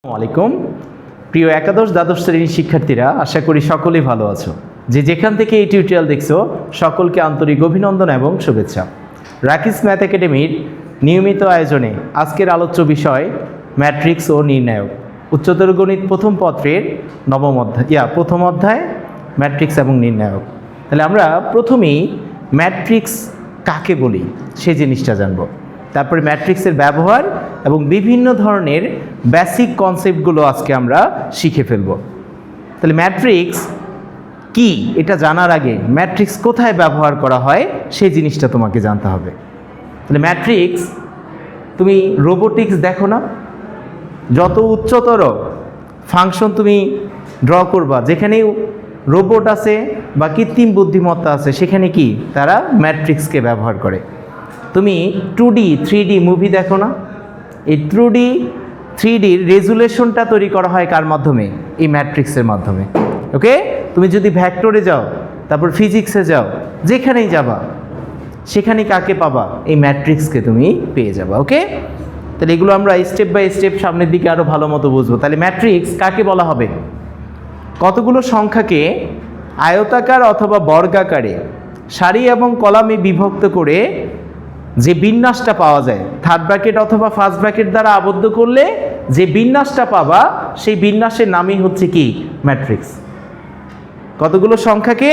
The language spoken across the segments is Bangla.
আসসালামাইকুম প্রিয় একাদশ দ্বাদশ শ্রেণীর শিক্ষার্থীরা, আশা করি সকলেই ভালো আছো। যেখান থেকে এই টিউটোরিয়াল দেখছো সকলকে আন্তরিক অভিনন্দন এবং শুভেচ্ছা। রাকিস ম্যাথ একাডেমির নিয়মিত আয়োজনে আজকের আলোচ্য বিষয় ম্যাট্রিক্স ও নির্ণায়ক, উচ্চতর গণিত প্রথম পত্রের প্রথম অধ্যায় ম্যাট্রিক্স এবং নির্ণায়ক। তাহলে আমরা প্রথমেই ম্যাট্রিক্স কাকে বলি সেই জিনিসটা জানবো, তারপরে ম্যাট্রিক্সের ব্যবহার এবং বিভিন্ন ধরনের বেসিক কনসেপ্টগুলো আজকে আমরা শিখে ফেলব। তাহলে ম্যাট্রিক্স কি এটা জানার আগে ম্যাট্রিক্স কোথায় ব্যবহার করা হয় সেই জিনিসটা তোমাকে জানতে হবে। তাহলে ম্যাট্রিক্স, তুমি রোবোটিক্স দেখো না, যত উচ্চতর ফাংশন তুমি ড্র করবা, যেখানেই রোবট আছে বা কৃত্রিম বুদ্ধিমত্তা আছে সেখানে কি তারা ম্যাট্রিক্সকে ব্যবহার করে। তুমি 2D 3D মুভি দেখো না, এই 2D 3Dর রেজুলেশনটা তৈরি করা হয় কার মাধ্যমে? এই ম্যাট্রিক্সের মাধ্যমে। ওকে, তুমি যদি ভ্যাক্টরে যাও, তারপর ফিজিক্সে যাও, যেখানেই যাবা সেখানে কাকে পাবা? এই ম্যাট্রিক্সকে তুমি পেয়ে যাবা। ওকে, তাহলে এগুলো আমরা স্টেপ বাই স্টেপ সামনের দিকে আরও ভালো মতো বুঝবো। তাহলে ম্যাট্রিক্স কাকে বলা হবে? কতগুলো সংখ্যাকে আয়তাকার অথবা বর্গাকারে সারি এবং কলামে বিভক্ত করে যে বিন্যাসটা পাওয়া যায়, থার্ড ব্র্যাকেট অথবা ফার্স্ট ব্র্যাকেট দ্বারা আবদ্ধ করলে যে বিন্যাসটা পাবা সেই বিন্যাসের নামই হচ্ছে কি? ম্যাট্রিক্স। কতগুলো সংখ্যাকে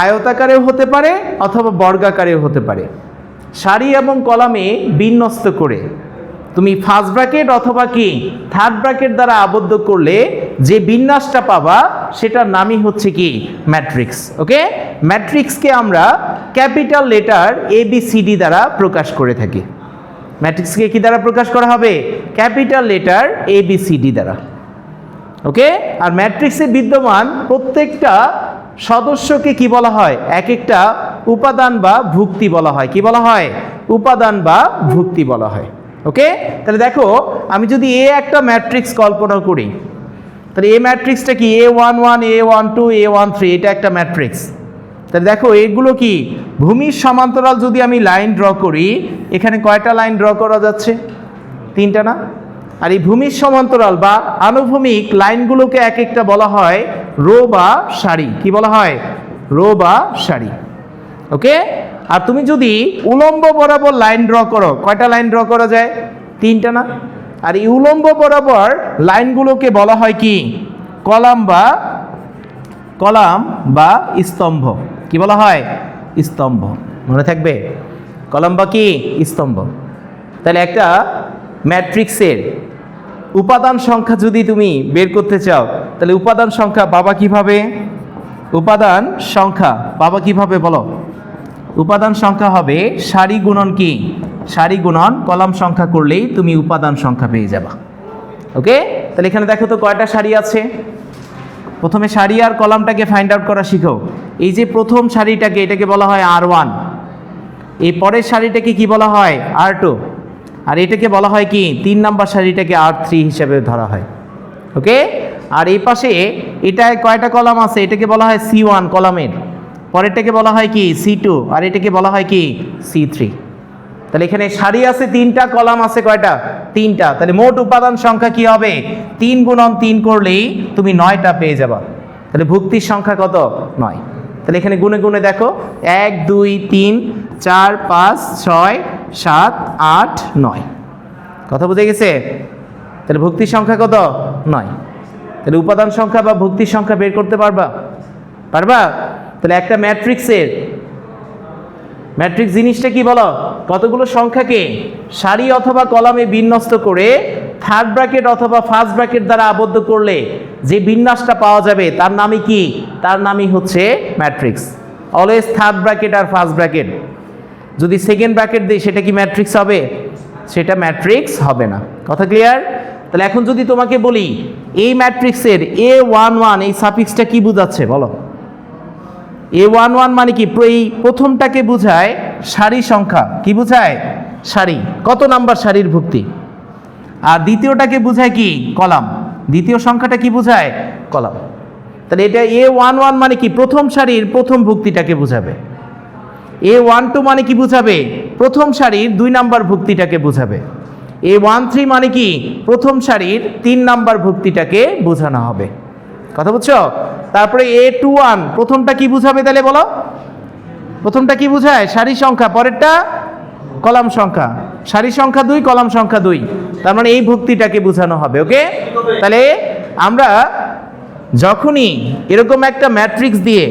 আয়তাকারেও হতে পারে অথবা বর্গাকারেও হতে পারে, সারি এবং কলামে বিন্যস্ত করে তুমি ফার্স্ট ব্র্যাকেট অথবা কি থার্ড ব্র্যাকেট দ্বারা আবদ্ধ করলে যে বিন্যাসটা পাবা সেটার নামই হচ্ছে কি? ম্যাট্রিক্স। ওকে, ম্যাট্রিক্সকে আমরা ক্যাপিটাল লেটার ABCD দ্বারা প্রকাশ করে থাকি। ম্যাট্রিক্সকে কি দ্বারা প্রকাশ করা হবে? ক্যাপিটাল লেটার ABCD দ্বারা। ওকে, আর ম্যাট্রিক্সে বিদ্যমান প্রত্যেকটা সদস্যকে কি বলা হয়? এক একটা উপাদান বা ভুক্তি বলা হয়। কি বলা হয়? উপাদান বা ভুক্তি বলা হয়। ওকে, তাহলে দেখো, আমি যদি একটা ম্যাট্রিক্স কল্পনা করি, তাহলে এই ম্যাট্রিক্সটা কি? A11 A12 A13, এটা একটা ম্যাট্রিক্স। তাহলে দেখো, এগুলো কি ভূমির সমান্তরাল যদি আমি লাইন ড্র করি, এখানে কয়টা লাইন ড্র করা যাচ্ছে? 3টা না? আর এই ভূমির সমান্তরাল বা আনুভূমিক লাইনগুলোকে এক একটা বলা হয় রো বা সারি। কি বলা হয়? রো বা সারি। ওকে, আর তুমি যদি উলম্ব বরাবর লাইন ড্র করো, কয়টা লাইন ড্র করা যায়? 3টা না? আর এই উলম্ব বরাবর লাইনগুলোকে বলা হয় কি? কলাম বা স্তম্ভ। কি বলা হয়? স্তম্ভ। মনে থাকবে, কলাম বা কি? স্তম্ভ। তাহলে একটা ম্যাট্রিক্সের উপাদান সংখ্যা যদি তুমি বের করতে চাও, তাহলে উপাদান সংখ্যা পাবা কিভাবে? উপাদান সংখ্যা পাবা কিভাবে বলো? উপাদান সংখ্যা হবে সারি গুণন কি? সারি গুণন কলাম সংখ্যা করলেই তুমি উপাদান সংখ্যা পেয়ে যাবা। ওকে, তাহলে এখানে দেখো তো কয়টা সারি আছে। প্রথমে সারি আর কলামটাকে ফাইন্ড আউট করা শিখো। এই যে প্রথম সারিটাকে, এটাকে বলা হয় R1, এই পরের সারিটাকে কি বলা হয়? R2, আর এটাকে বলা হয় কি? 3 নাম্বার সারিটাকে R3 হিসেবে ধরা হয়। ওকে, আর এই পাশে এটায় কয়টা কলাম আছে? এটাকে বলা হয় C1 কলামের, পরেরটাকে বলা হয় কি? C2, আর এটাকে বলা হয় কি? C3। তাহলে এখানে সারি আছে 3টা, কলাম আছে কয়টা? 3টা। তাহলে মোট উপাদান সংখ্যা কি হবে? 3 গুণন 3 করলেই তুমি 9টা পেয়ে যাবা। তাহলে ভুক্তির সংখ্যা কত? 9। তাহলে এখানে গুণে গুণে দেখো, 1 2 3 4 5 6 7 8 9। কথা বুঝে গেছে? তাহলে ভুক্তির সংখ্যা কত? 9। তাহলে উপাদান সংখ্যা বা ভুক্তির সংখ্যা বের করতে পারবা? তাহলে একটা ম্যাট্রিক্স জিনিসটা কি বলো? কতগুলো সংখ্যাকে সারি অথবা কলামে বিন্যস্ত করে থার্ড ব্র্যাকেট অথবা ফার্স্ট ব্র্যাকেট দ্বারা আবদ্ধ করলে যে বিন্যাসটা পাওয়া যাবে তার নামই কি? তার নামই হচ্ছে ম্যাট্রিক্স। অলওয়েজ থার্ড ব্র্যাকেট আর ফার্স্ট ব্র্যাকেট। যদি সেকেন্ড ব্র্যাকেট দিই সেটা কি ম্যাট্রিক্স হবে? সেটা ম্যাট্রিক্স হবে না। কথা ক্লিয়ার? তাহলে এখন যদি তোমাকে বলি এই ম্যাট্রিক্সের A11 এই সাফিক্সটা কি বোঝাচ্ছে বলো? A11 মানে কি? এই প্রথমটাকে বোঝায় সারি সংখ্যা। কি বোঝায়? সারি। কত নাম্বার সারির ভুক্তি। আর দ্বিতীয়টাকে বোঝায় কি? কলাম। দ্বিতীয় সংখ্যাটা কি বোঝায়? কলাম। তাহলে এটা A11 মানে কি? প্রথম সারির প্রথম ভুক্তিটাকে বোঝাবে। A12 মানে কি বোঝাবে? প্রথম সারির 2 নাম্বার ভুক্তিটাকে বোঝাবে। A13 মানে কি প্রথম সারির 3 নাম্বার ভুক্তিটাকে বোঝানো হবে। কথা বুঝছো? তারপরে A21 প্রথমটা কি বুঝাবে তাহলে বলো? প্রথমটা কি বুঝায়? সারি সংখ্যা, পরেরটা কলাম সংখ্যা। সারি সংখ্যা 2, কলাম সংখ্যা 2, তার মানে এই ভুক্তিটাকে বোঝানো হবে। ওকে, তাহলে আমরা যখনই এরকম একটা ম্যাট্রিক্স দিয়ে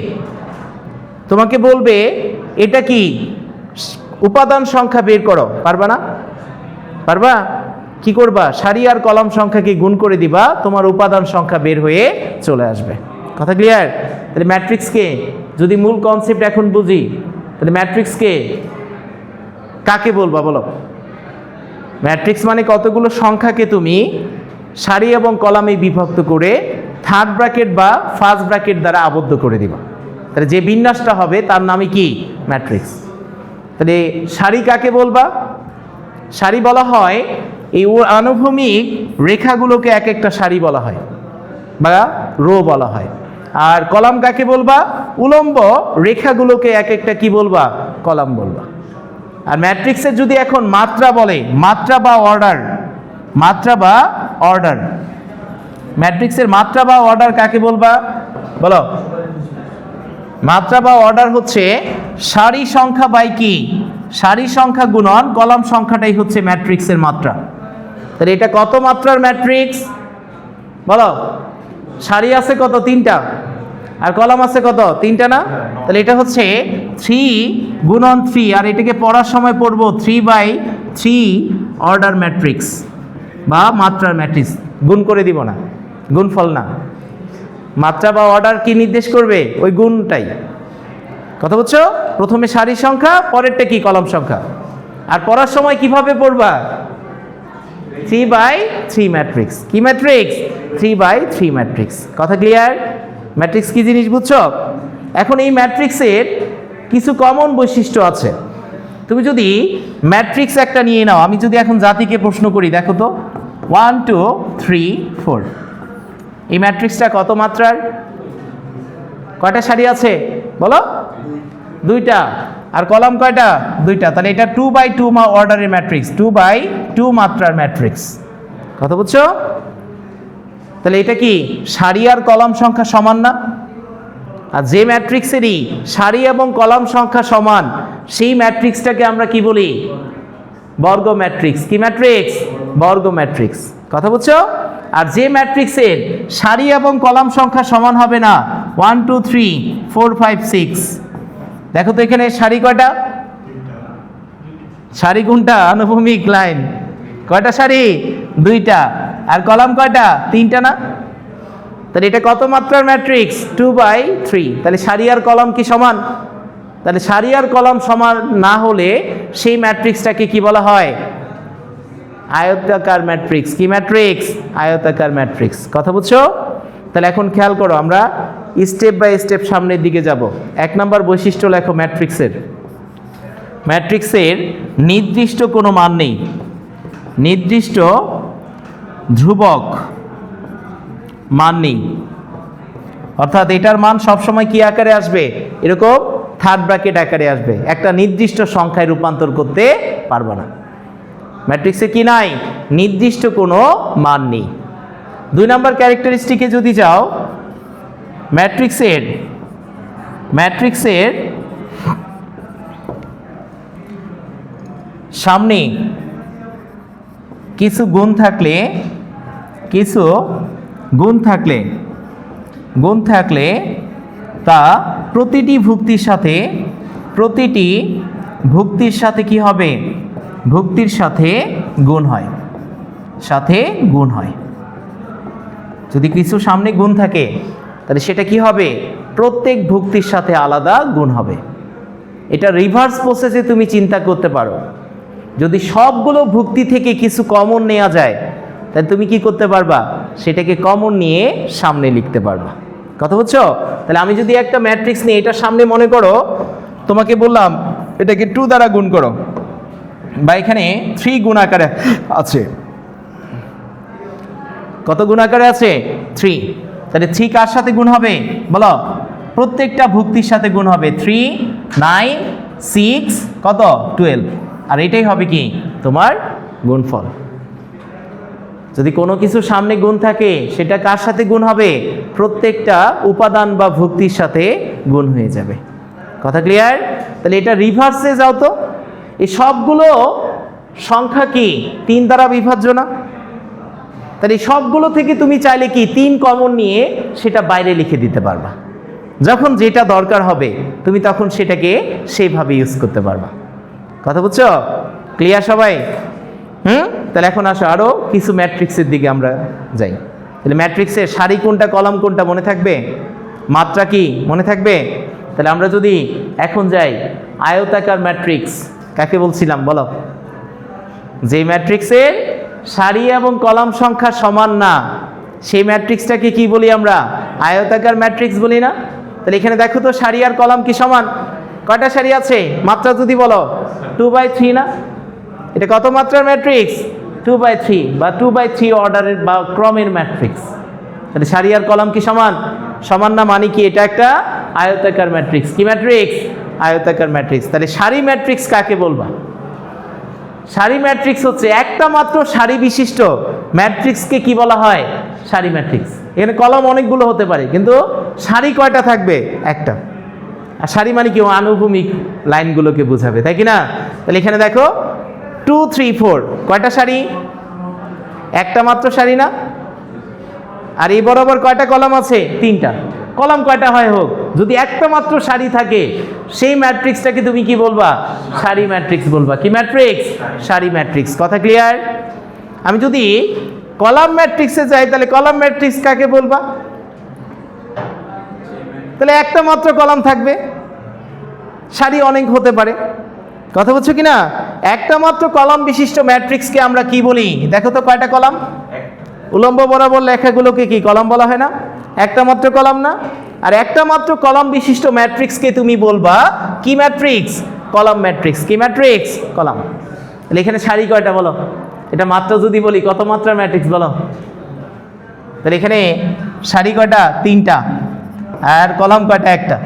তোমাকে বলবে এটা কি উপাদান সংখ্যা বের করো, পারবা না? পারবা? কি করবা? সারি আর কলাম সংখ্যাকে গুণ করে দিবা, তোমার উপাদান সংখ্যা বের হয়ে চলে আসবে। কথা ক্লিয়ার? তাহলে ম্যাট্রিক্সকে যদি মূল কনসেপ্ট এখন বুঝি, তাহলে ম্যাট্রিক্সকে কাকে বলবা বলো? ম্যাট্রিক্স মানে কতগুলো সংখ্যাকে তুমি সারি এবং কলামে বিভক্ত করে থার্ড ব্র্যাকেট বা ফার্স্ট ব্র্যাকেট দ্বারা আবদ্ধ করে দিবা। তাহলে যে বিন্যাসটা হবে তার নামই কি? ম্যাট্রিক্স। তাহলে সারি কাকে বলবা? সারি বলা হয় এই আনুভূমিক রেখাগুলোকে এক একটা সারি বলা হয় বা রো বলা হয়। আর কলাম কাকে বলবা? উলম্ব রেখাগুলোকে এক একটা কি বলবা? কলাম বলবা। আর ম্যাট্রিক্সের যদি এখন মাত্রা বলে, মাত্রা বা অর্ডার, মাত্রা বা অর্ডার, ম্যাট্রিক্সের মাত্রা বা অর্ডার কাকে বলবা বলো? মাত্রা বা অর্ডার হচ্ছে সারি সংখ্যা বাই কি? সারি সংখ্যা গুণন কলাম সংখ্যাটাই হচ্ছে ম্যাট্রিক্সের মাত্রা। তাহলে এটা কত মাত্রার ম্যাট্রিক্স বলো? সারি আছে কত? 3টা, আর কলাম আছে কত? 3টা না? তাহলে এটা হচ্ছে 3 গুণন 3, আর এটাকে পড়ার সময় পড়বো 3/3 অর্ডার ম্যাট্রিক্স বা মাত্রার ম্যাট্রিক্স। গুণ করে দিব না, গুণফল না। মাত্রা বা অর্ডার কি নির্দেশ করবে? ওই গুণটাই। কথা বুঝছো? প্রথমে সারি সংখ্যা, পরেরটা কি? কলাম সংখ্যা। আর পড়ার সময় কিভাবে পড়বা? 3/3 ম্যাট্রিক্স। কি ম্যাট্রিক্স? 3/3 ম্যাট্রিক্স। কথা ক্লিয়ার? ম্যাট্রিক্স কি জিনিস বুঝছো? এখন এই ম্যাট্রিক্সের কিছু কমন বৈশিষ্ট্য আছে। তুমি যদি ম্যাট্রিক্স একটা নিয়ে নাও, আমি যদি এখন জাতিকে প্রশ্ন করি, দেখো তো 1 2 3 4, এই ম্যাট্রিক্সটা কত মাত্রার? কয়টা সারি আছে বলো? 2টা। আর কলাম কয়টা? 2টা। তাহলে এটা 2/2 অর্ডারের ম্যাট্রিক্স, 2/2 মাত্রার ম্যাট্রিক্স। কথা বুঝছো? তাহলে এটা কি সারি আর কলাম সংখ্যা সমান না? আর যে ম্যাট্রিক্সেরই সারি এবং কলাম সংখ্যা সমান, সেই ম্যাট্রিক্সটাকে আমরা কি বলি? বর্গ ম্যাট্রিক্স। কি ম্যাট্রিক্স? বর্গ ম্যাট্রিক্স। কথা বুঝছো? আর যে ম্যাট্রিক্সের সারি এবং কলাম সংখ্যা সমান হবে না, 1 2 3 4 5 6, দেখো তো এখানে সারি কয়টা? সারি কোনটা? আনুভূমিক লাইন। কয়টা সারি? 2টা। আর কলাম কয়টা? 3টা না? তাহলে এটা কত মাত্রার ম্যাট্রিক্স? 2/3। তাহলে সারি আর কলাম কি সমান? তাহলে সারি আর কলাম সমান না হলে সেই ম্যাট্রিক্সটাকে কি বলা হয়? আয়তাকার ম্যাট্রিক্স। কি ম্যাট্রিক্স? আয়তাকার ম্যাট্রিক্স। কথা বুঝছো? তাহলে এখন খেয়াল করো, আমরা স্টেপ বাই স্টেপ সামনের দিকে যাব। 1 নাম্বার বৈশিষ্ট্য লেখো ম্যাট্রিক্সের। ম্যাট্রিক্সের নির্দিষ্ট কোনো মান নেই, নির্দিষ্ট ধ্রুবক মান নেই। অর্থাৎ এটার মান সবসময় কি আকারে আসবে? এরকম থার্ড ব্র্যাকেট আকারে আসবে, একটা নির্দিষ্ট সংখ্যায় রূপান্তর করতে পারবে না। ম্যাট্রিক্সে কি নাই? নির্দিষ্ট কোনো মান নেই। 2 নাম্বার ক্যারেক্টারিস্টিকে যদি যাও, ম্যাট্রিক্সের সামনে কিছু গুণ থাকলে তা প্রতিটি ভুক্তির সাথে কি হবে? ভুক্তির সাথে গুণ হয়। যদি কিছু সামনে গুণ থাকে তাহলে সেটা কি হবে? প্রত্যেক ভুক্তির সাথে আলাদা গুণ হবে। এটা রিভার্স প্রসেসে তুমি চিন্তা করতে পারো। যদি সবগুলো ভুক্তি থেকে কিছু কমন নেওয়া যায়, তাহলে তুমি কি করতে পারবা? সেটাকে কমন নিয়ে সামনে লিখতে পারবা। কথা বুঝছো? তাহলে আমি যদি একটা ম্যাট্রিক্স নিয়ে এটার সামনে মনে করো, তোমাকে বললাম এটাকে 2 দ্বারা গুণ করো, বা এখানে 3 গুণ আকারে আছে। কত গুণ আকারে আছে? 3। তাহলে 3 কার সাথে গুণ হবে বলো? প্রত্যেকটা ভুক্তির সাথে গুণ হবে। 3 9 6 কত? 12। আর এটাই হবে কি তোমার গুণফল। যদি কোনো কিছু সামনে গুণ থাকে সেটা কার সাথে গুণ হবে? প্রত্যেকটা উপাদান বা ভুক্তির সাথে গুণ হয়ে যাবে। কথা ক্লিয়ার? তাহলে এটা রিভার্সে যাও তো, এই সবগুলো সংখ্যা কি 3 দ্বারা বিভাজ্য না? তাহলে এই সবগুলো থেকে তুমি চাইলে কি 3 কমন নিয়ে সেটা বাইরে লিখে দিতে পারবা। যখন যেটা দরকার হবে তুমি তখন সেটাকে সেইভাবে ইউজ করতে পারবা। কথা বুঝছো? ক্লিয়ার সবাই? তাহলে এখন আসো আরও কিছু ম্যাট্রিক্সের দিকে আমরা যাই। তাহলে ম্যাট্রিক্সের সারি কোনটা কলাম কোনটা মনে থাকবে? মাত্রা কি মনে থাকবে? তাহলে আমরা যদি এখন যাই আয়তাকার ম্যাট্রিক্স কাকে বলছিলাম বলো? যে ম্যাট্রিক্সের সারি এবং কলাম সংখ্যা সমান না সেই ম্যাট্রিক্সটাকে কি বলি আমরা? আয়তাকার ম্যাট্রিক্স বলি না? তাহলে এখানে দেখো তো সারি আর কলাম কি সমান? কয়টা সারি আছে? মাত্রা যদি বলো 2/3 না? এটা কত মাত্রার ম্যাট্রিক্স? 2/3 বা 2/3 অর্ডারের বা ক্রমের ম্যাট্রিক্স। তাহলে সারি আর কলাম কি সমান? সমান না, মানে কি এটা একটা আয়তাকার ম্যাট্রিক্স। কি ম্যাট্রিক্স? আয়তাকার ম্যাট্রিক্স। তাহলে সারি ম্যাট্রিক্স কাকে বলবা? সারি ম্যাট্রিক্স হচ্ছে একটা মাত্র সারি বিশিষ্ট ম্যাট্রিক্সকে কি বলা হয়? সারি ম্যাট্রিক্স। এখানে কলাম অনেকগুলো হতে পারে কিন্তু সারি কয়টা থাকবে? একটা। আর সারি মানে কি? আনুভূমিক লাইনগুলোকে বোঝাবে, তাই কি না? তাহলে এখানে দেখো 2 3 4 কয়টা সারি? একটা মাত্র সারি না? আর এই বরাবর কয়টা কলাম আছে? 3টা। কলাম কয়টা হয় হোক, যদি একটা মাত্র সারি থাকে সেই ম্যাট্রিক্সটাকে তুমি কি বলবা? সারি ম্যাট্রিক্স বলবা। কি ম্যাট্রিক্স? সারি ম্যাট্রিক্স। কথা ক্লিয়ার? আমি যদি কলাম ম্যাট্রিক্সে যাই তাহলে কলাম ম্যাট্রিক্স কাকে বলবা? তাহলে একটা মাত্র কলাম থাকবে, সারি অনেক হতে পারে। কথা বলছো কি না? একটা মাত্র কলাম বিশিষ্ট ম্যাট্রিক্সকে আমরা কি বলি? দেখো তো কয়টা কলাম? উলম্ব বরাবর লেখাগুলোকে কি কলাম বলা হয় না? একটা মাত্র কলাম না? আর একটা মাত্র কলাম বিশিষ্ট ম্যাট্রিক্সকে তুমি বলবা কি ম্যাট্রিক্স? Column matrix. কি ম্যাট্রিক্স? কলাম। তাহলে এখানে সারি কয়টা বলো? এটা মাত্রা যদি বলি কত মাত্রার ম্যাট্রিক্স বলো? তাহলে এখানে সারি কয়টা? 3টা। আর কলাম কয়টা? একটা।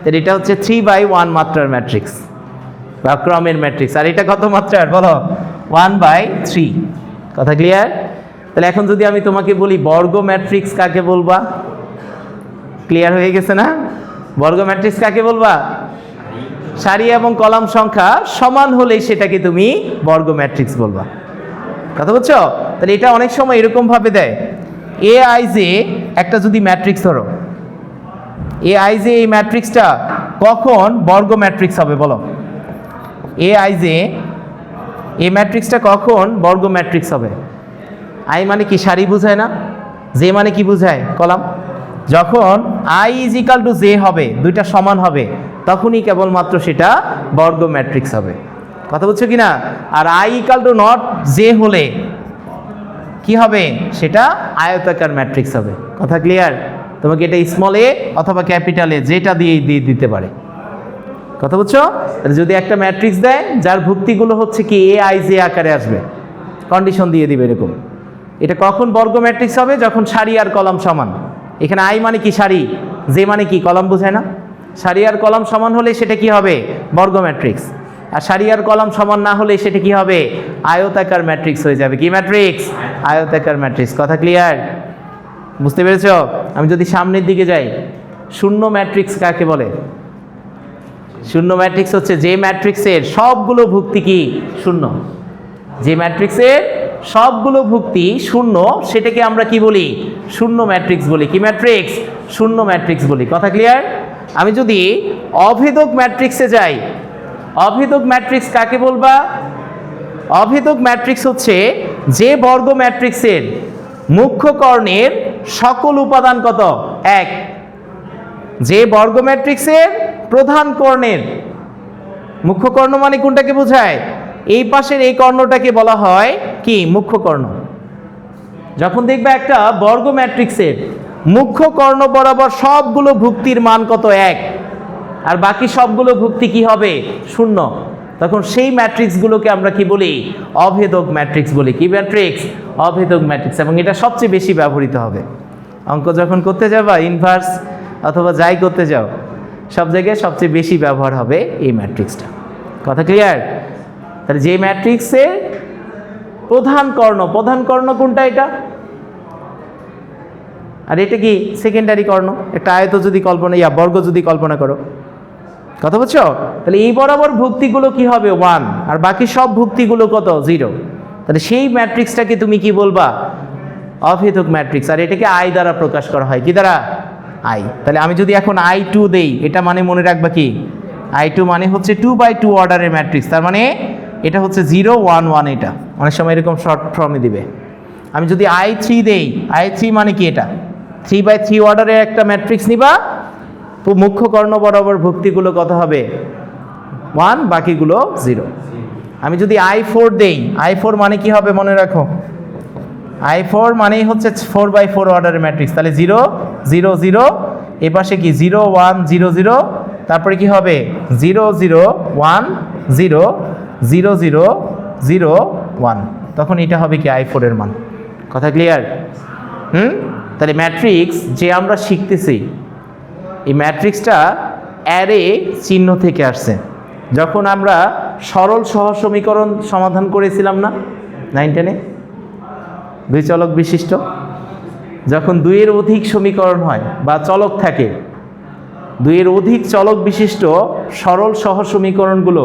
তাহলে এটা হচ্ছে 3/1 মাত্রার ম্যাট্রিক্স বা ক্রমের ম্যাট্রিক্স। আর এটা কত মাত্রার বলো? 1/3। কথা ক্লিয়ার? তাহলে এখন যদি আমি তোমাকে বলি বর্গ ম্যাট্রিক্স কাকে বলবা? ক্লিয়ার হয়ে গেছে না? বর্গ ম্যাট্রিক্স কাকে বলবা? সারি এবং কলাম সংখ্যা সমান হলেই সেটাকে তুমি বর্গ ম্যাট্রিক্স বলবা। কথা বুঝছো? তাহলে এটা অনেক সময় এরকম ভাবে দেয়, aij একটা যদি ম্যাট্রিক্স ধরো, aij এই ম্যাট্রিক্সটা কখন বর্গ ম্যাট্রিক্স হবে বলো? aij এই ম্যাট্রিক্সটা কখন বর্গ ম্যাট্রিক্স হবে? আই মানে কি? সারি বুঝায় না? জে মানে কি বুঝায়? কলাম। যখন i = j হবে, দুইটা সমান হবে, তখনই কেবলমাত্র সেটা বর্গ ম্যাট্রিক্স হবে। কথা বুঝছো কি না? আর i = j হলে কি হবে? সেটা আয়তাকার ম্যাট্রিক্স হবে। কথা ক্লিয়ার? তোমাকে এটা স্মল এ অথবা ক্যাপিটাল এ যেটা দিয়ে দিতে পারে। কথা বুঝছো? তাহলে যদি একটা ম্যাট্রিক্স দেয় যার ভুক্তিগুলো হচ্ছে কি aij আকারে আসবে, কন্ডিশন দিয়ে দিবে এরকম, এটা কখন বর্গ ম্যাট্রিক্স হবে? যখন সারি আর কলাম সমান। এখানে আই মানে কি? সারি। জে মানে কি? কলাম বোঝায় না? সারি আর কলাম সমান হলে সেটা কি হবে? বর্গ ম্যাট্রিক্স। আর সারি আর কলাম সমান না হলে সেটা কি হবে? আয়তাকার ম্যাট্রিক্স হয়ে যাবে। কি ম্যাট্রিক্স? আয়তাকার ম্যাট্রিক্স। কথা ক্লিয়ার? বুঝতে পেরেছো? আমি যদি সামনের দিকে যাই, শূন্য ম্যাট্রিক্স কাকে বলে? শূন্য ম্যাট্রিক্স হচ্ছে যে ম্যাট্রিক্সের সবগুলো ভুক্তি কি? শূন্য। যে ম্যাট্রিক্সের সবগুলো ভুক্তি শূন্য সেটাকে আমরা কি বলি? শূন্য ম্যাট্রিক্স বলি। কি ম্যাট্রিক্স? শূন্য ম্যাট্রিক্স বলি। কথা ক্লিয়ার? আমি যদি অভেদক ম্যাট্রিক্সে যাই, অভেদক ম্যাট্রিক্স কাকে বলবা? অভেদক ম্যাট্রিক্স হচ্ছে যে বর্গ ম্যাট্রিক্সের মুখ্য কর্ণের সকল উপাদান কত? 1। যে বর্গ ম্যাট্রিক্সের প্রধান কর্ণের, মুখ্য কর্ণ মানে কোনটাকে বোঝায়? এই পাশের এই কর্ণটাকে বলা হয় কি? মুখ্য কর্ণ। যখন দেখবে একটা বর্গ ম্যাট্রিক্সের মুখ্য কর্ণ বরাবর সবগুলো ভুক্তির মান কত? 1, আর বাকি সবগুলো ভুক্তি কি হবে? শূন্য, তখন সেই ম্যাট্রিক্সগুলোকে আমরা কি বলি? অভেদক ম্যাট্রিক্স বলি। কি ম্যাট্রিক্স? অভেদক ম্যাট্রিক্স। এবং এটা সবচেয়ে বেশি ব্যবহৃত হবে অঙ্ক যখন করতে যাবা, ইনভার্স অথবা যাই করতে যাও, সব জায়গায় সবচেয়ে বেশি ব্যবহার হবে এই ম্যাট্রিক্সটা। কথা ক্লিয়ার? তাহলে যে ম্যাট্রিক্সে প্রধান কর্ণ কোনটা এটা, আর এটা কি সেকেন্ডারি কর্ণ। একটা আয়ত যদি বর্গ যদি কল্পনা করো, কথা বুঝছো? তাহলে এই বরাবর ভুক্তিগুলো কি হবে 1, আর বাকি সব ভুক্তিগুলো কত 0। তাহলে সেই ম্যাট্রিক্সটাকে তুমি কি বলবা, অভেদক ম্যাট্রিক্স। আর এটাকে আই দ্বারা প্রকাশ করা হয়, কি দ্বারা, আই। তাহলে আমি যদি এখন I2 দেই, এটা মানে মনে রাখবা কি, I2 মানে হচ্ছে 2/2 অর্ডারের ম্যাট্রিক্স। তার মানে এটা হচ্ছে 0 1 1, এটা অনেক সময় এরকম শর্ট ফর্মে দিবে। আমি যদি I3 দেই, I3 মানে কি, এটা 3/3 অর্ডারের একটা ম্যাট্রিক্স নিবা, মুখ্য কর্ণ বরাবর ভুক্তিগুলো কত হবে 1, বাকিগুলো 0। আমি যদি I4 দেই, I4 মানে কি হবে মনে রাখো, I4 মানেই হচ্ছে 4/4 অর্ডারের ম্যাট্রিক্স। তাহলে 0 0 0, এ পাশে কি 0 1 0 0, তারপরে কি হবে 0 0 1 0 0 0 0 1, তখন এটা হবে কি I4 এর মান। কথা ক্লিয়ার? তাহলে ম্যাট্রিক্স যে আমরা শিখতেছি, এই ম্যাট্রিক্সটা অ্যারে চিহ্ন থেকে আসছে। যখন আমরা সরল সহ সমীকরণ সমাধান করেছিলাম না 9 10-এ, 2 চলক বিশিষ্ট, যখন 2 এর অধিক সমীকরণ হয় বা চলক থাকে, 2 এর অধিক চলক বিশিষ্ট সরল সহ সমীকরণগুলো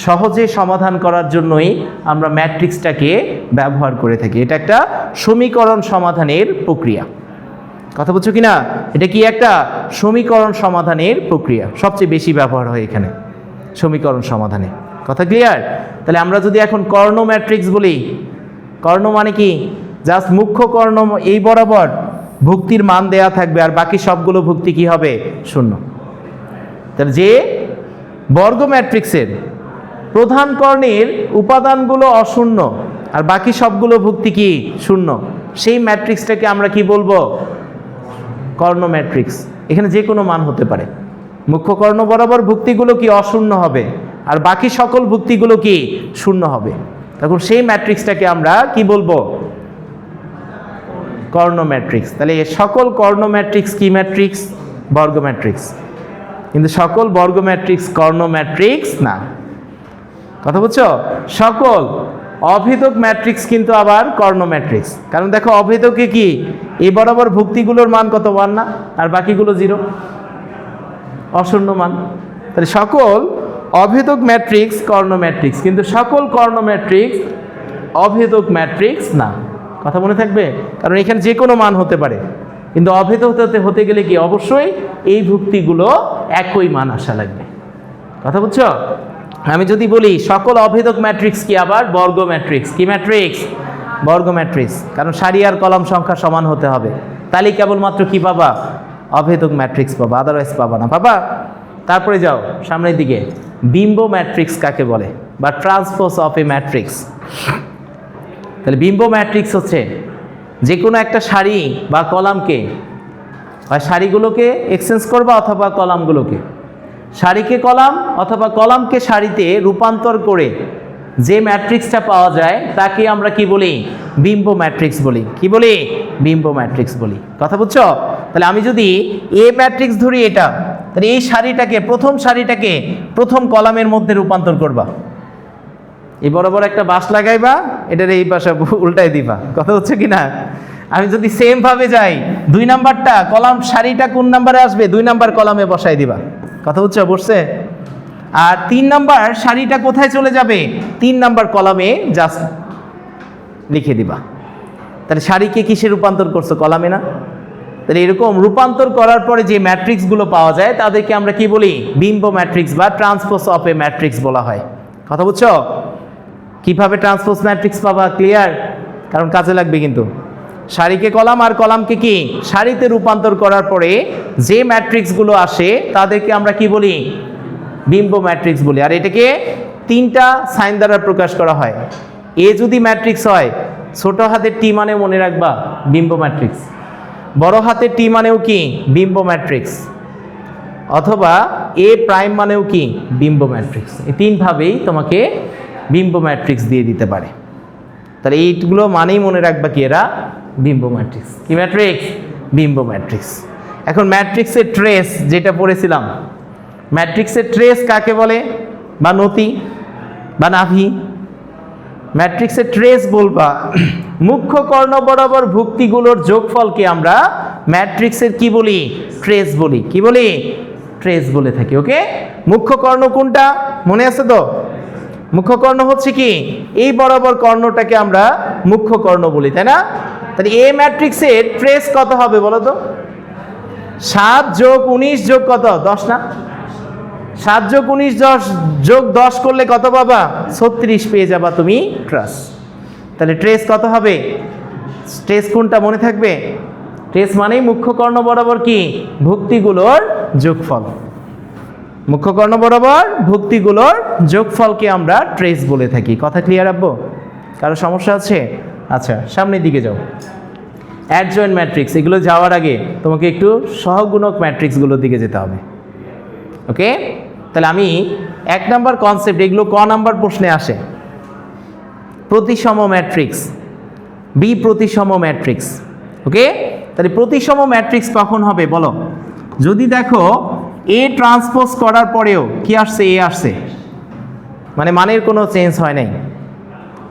সহজে সমাধান করার জন্যই আমরা ম্যাট্রিক্সটাকে ব্যবহার করে থাকি। এটা একটা সমীকরণ সমাধানের প্রক্রিয়া। কথা বুঝছো কি না? এটা কি একটা সমীকরণ সমাধানের প্রক্রিয়া, সবচেয়ে বেশি ব্যবহার হয় এখানে সমীকরণ সমাধানে। কথা ক্লিয়ার? তাহলে আমরা যদি এখন কর্ণ ম্যাট্রিক্স বলি, কর্ণ মানে কি, জাস্ট মুখ্য কর্ণ এই বরাবর ভুক্তির মান দেয়া থাকবে, আর বাকি সবগুলো ভুক্তি কি হবে 0। তাহলে যে বর্গ ম্যাট্রিক্সের প্রধান কর্ণের উপাদানগুলো অশূন্য আর বাকি সবগুলো ভুক্তি কি 0, সেই ম্যাট্রিক্সটাকে আমরা কি বলবো, কর্ণ ম্যাট্রিক্স। এখানে যে কোনো মান হতে পারে, মুখ্য কর্ণ বরাবর ভুক্তিগুলো কি অশূন্য হবে, আর বাকি সকল ভুক্তিগুলো কি 0 হবে। তখন সেই ম্যাট্রিক্সটাকে আমরা কি বলবো, কর্ণ ম্যাট্রিক্স। তাহলে সকল কর্ণ ম্যাট্রিক্স কি ম্যাট্রিক্স, বর্গ ম্যাট্রিক্স। কিন্তু সকল বর্গ ম্যাট্রিক্স কর্ণ ম্যাট্রিক্স না। কথা বুঝছো? সকল অভেদক ম্যাট্রিক্স কিন্তু আবার কর্ণ ম্যাট্রিক্স। কারণ দেখো অভেদকে কি এই বরাবর ভুক্তিগুলোর মান কত 1 না, আর বাকিগুলো 0, অশূন্য মান। তাহলে সকল অভেদক ম্যাট্রিক্স কর্ণ ম্যাট্রিক্স, কিন্তু সকল কর্ণ ম্যাট্রিক্স অভেদক ম্যাট্রিক্স না। কথা মনে থাকবে, কারণ এখানে যে কোনো মান হতে পারে, কিন্তু অভেদক হতে গেলে কি অবশ্যই এই ভুক্তিগুলো একই মান আসা লাগবে। কথা বুঝছো? আমি যদি বলি সকল অভেদক ম্যাট্রিক্স কি আবার বর্গ ম্যাট্রিক্স, কি ম্যাট্রিক্স, বর্গ ম্যাট্রিক্স। কারণ সারি আর কলাম সংখ্যা সমান হতে হবে, তাহলে কেবলমাত্র কি পাবা, অভেদক ম্যাট্রিক্স পাবা, আদারওয়াইজ পাবা না। পাবা? তারপরে যাও সামনের দিকে, বিম্ব ম্যাট্রিক্স কাকে বলে, বা ট্রান্সপোজ অফ এ ম্যাট্রিক্স। তাহলে বিম্ব ম্যাট্রিক্স হচ্ছে যে কোনো একটা সারি বা কলামকে, বা সারিগুলোকে এক্সচেঞ্জ করবা অথবা কলামগুলোকে, সারিকে কলাম অথবা কলামকে সারিতে রূপান্তর করে যে ম্যাট্রিক্সটা পাওয়া যায় তাকে আমরা কি বলি, বিম্ব ম্যাট্রিক্স বলি। কি বলি, বিম্ব ম্যাট্রিক্স বলি। কথা বুঝছো? তাহলে আমি যদি এ ম্যাট্রিক্স ধরি এটা, তাহলে এই সারিটাকে, প্রথম সারিটাকে প্রথম কলামের মধ্যে রূপান্তর করবা, এই বরাবর একটা বাঁশ লাগাইবা, এটার এই পাশে উল্টাই দিবা। কথা হচ্ছে কি না? আমি যদি সেম ভাবে যাই, 2 নাম্বারটা কলাম, সারিটা কোন নাম্বারে আসবে, 2 নাম্বার কলামে বসাই দিবা। কথা হচ্ছে, বসছে? আর 3 নাম্বার সারিটা কোথায় চলে যাবে, 3 নাম্বার কলামে জাস্ট লিখে দিবা। তাহলে সারিকে কিসে রূপান্তর করছো, কলামে না? তাহলে এরকম রূপান্তর করার পরে যে ম্যাট্রিক্সগুলো পাওয়া যায় তাদেরকে আমরা কি বলি, বিম্ব ম্যাট্রিক্স বা ট্রান্সপোজ অফ এ ম্যাট্রিক্স বলা হয়। কথা বুঝছো? কিভাবে ট্রান্সপোজ ম্যাট্রিক্স পাবা, ক্লিয়ার? কারণ কাজে লাগবে কিন্তু। সারিকে কলাম আর কলামকে কি সারিতে রূপান্তর করার পরে যে ম্যাট্রিক্সগুলো আসে তাদেরকে আমরা কি বলি, বিম্ব ম্যাট্রিক্স বলি। আর এটাকে 3টা সাইন দ্বারা প্রকাশ করা হয়। এ যদি ম্যাট্রিক্স হয়, ছোট হাতের টি মানে মনে রাখবা বিম্ব ম্যাট্রিক্স, বড় হাতের টি মানেও কি বিম্ব ম্যাট্রিক্স, অথবা এ প্রাইম মানেও কি বিম্ব ম্যাট্রিক্স। এই 3 ভাবেই তোমাকে বিম্ব ম্যাট্রিক্স দিয়ে দিতে পারে। তাহলে এইগুলো মানেই মনে রাখবা কি, এরা বিম্ব ম্যাট্রিক্স। কি ম্যাট্রিক্স, বিম্ব ম্যাট্রিক্স। এখন ম্যাট্রিক্সের ট্রেস যেটা পড়েছিলাম, ম্যাট্রিক্সের ট্রেস কাকে বলে, বা নতি বা নাভি। ম্যাট্রিক্সের ট্রেস বলবা, মুখ্য কর্ণ বরাবর ভুক্তিগুলোর যোগফলকে আমরা ম্যাট্রিক্সের কি বলি? ট্রেস বলি। কি বলি? ট্রেস বলে থাকি। ওকে, মুখ্য কর্ণ কোনটা মনে আছে তো? মুখ্য কর্ণ হচ্ছে কি, এই বরাবর কর্ণটাকে আমরা মুখ্য কর্ণ বলি, তাই না? তাহলে এ ম্যাট্রিক্সের ট্রেস কত হবে বলো তো? 7 যোগ 19 যোগ কত? 10 না? 7 যোগ 19 যোগ 10 করলে কত পাবা? 36 পেয়ে যাবা তুমি ট্রেস। তাহলে ট্রেস কত হবে? ট্রেস কোনটা মনে থাকবে? ট্রেস মানেই মুখ্য কর্ণ বরাবর কি ভুক্তিগুলোর যোগফল। মুখ্য কর্ণ বরাবর ভুক্তিগুলোর যোগফলকে আমরা ট্রেস বলে থাকি। কথা ক্লিয়ার আব্বু? কারো সমস্যা আছে? আচ্ছা, সামনের দিকে যাও। অ্যাডজয়েন্ট ম্যাট্রিক্স, এগুলো যাওয়ার আগে তোমাকে একটু সহগুণক ম্যাট্রিক্সগুলোর দিকে যেতে হবে। ওকে, তাহলে আমি 1 নাম্বার কনসেপ্ট, এগুলো ক নাম্বার প্রশ্নে আসে? প্রতিসম ম্যাট্রিক্স, বি প্রতিসম ম্যাট্রিক্স। ওকে, তাহলে প্রতিসম ম্যাট্রিক্স কখন হবে বলো? যদি দেখো এ ট্রান্সপোজ করার পরেও কি আসছে? এ আসছে, মানে মানের কোনো চেঞ্জ হয় নাই।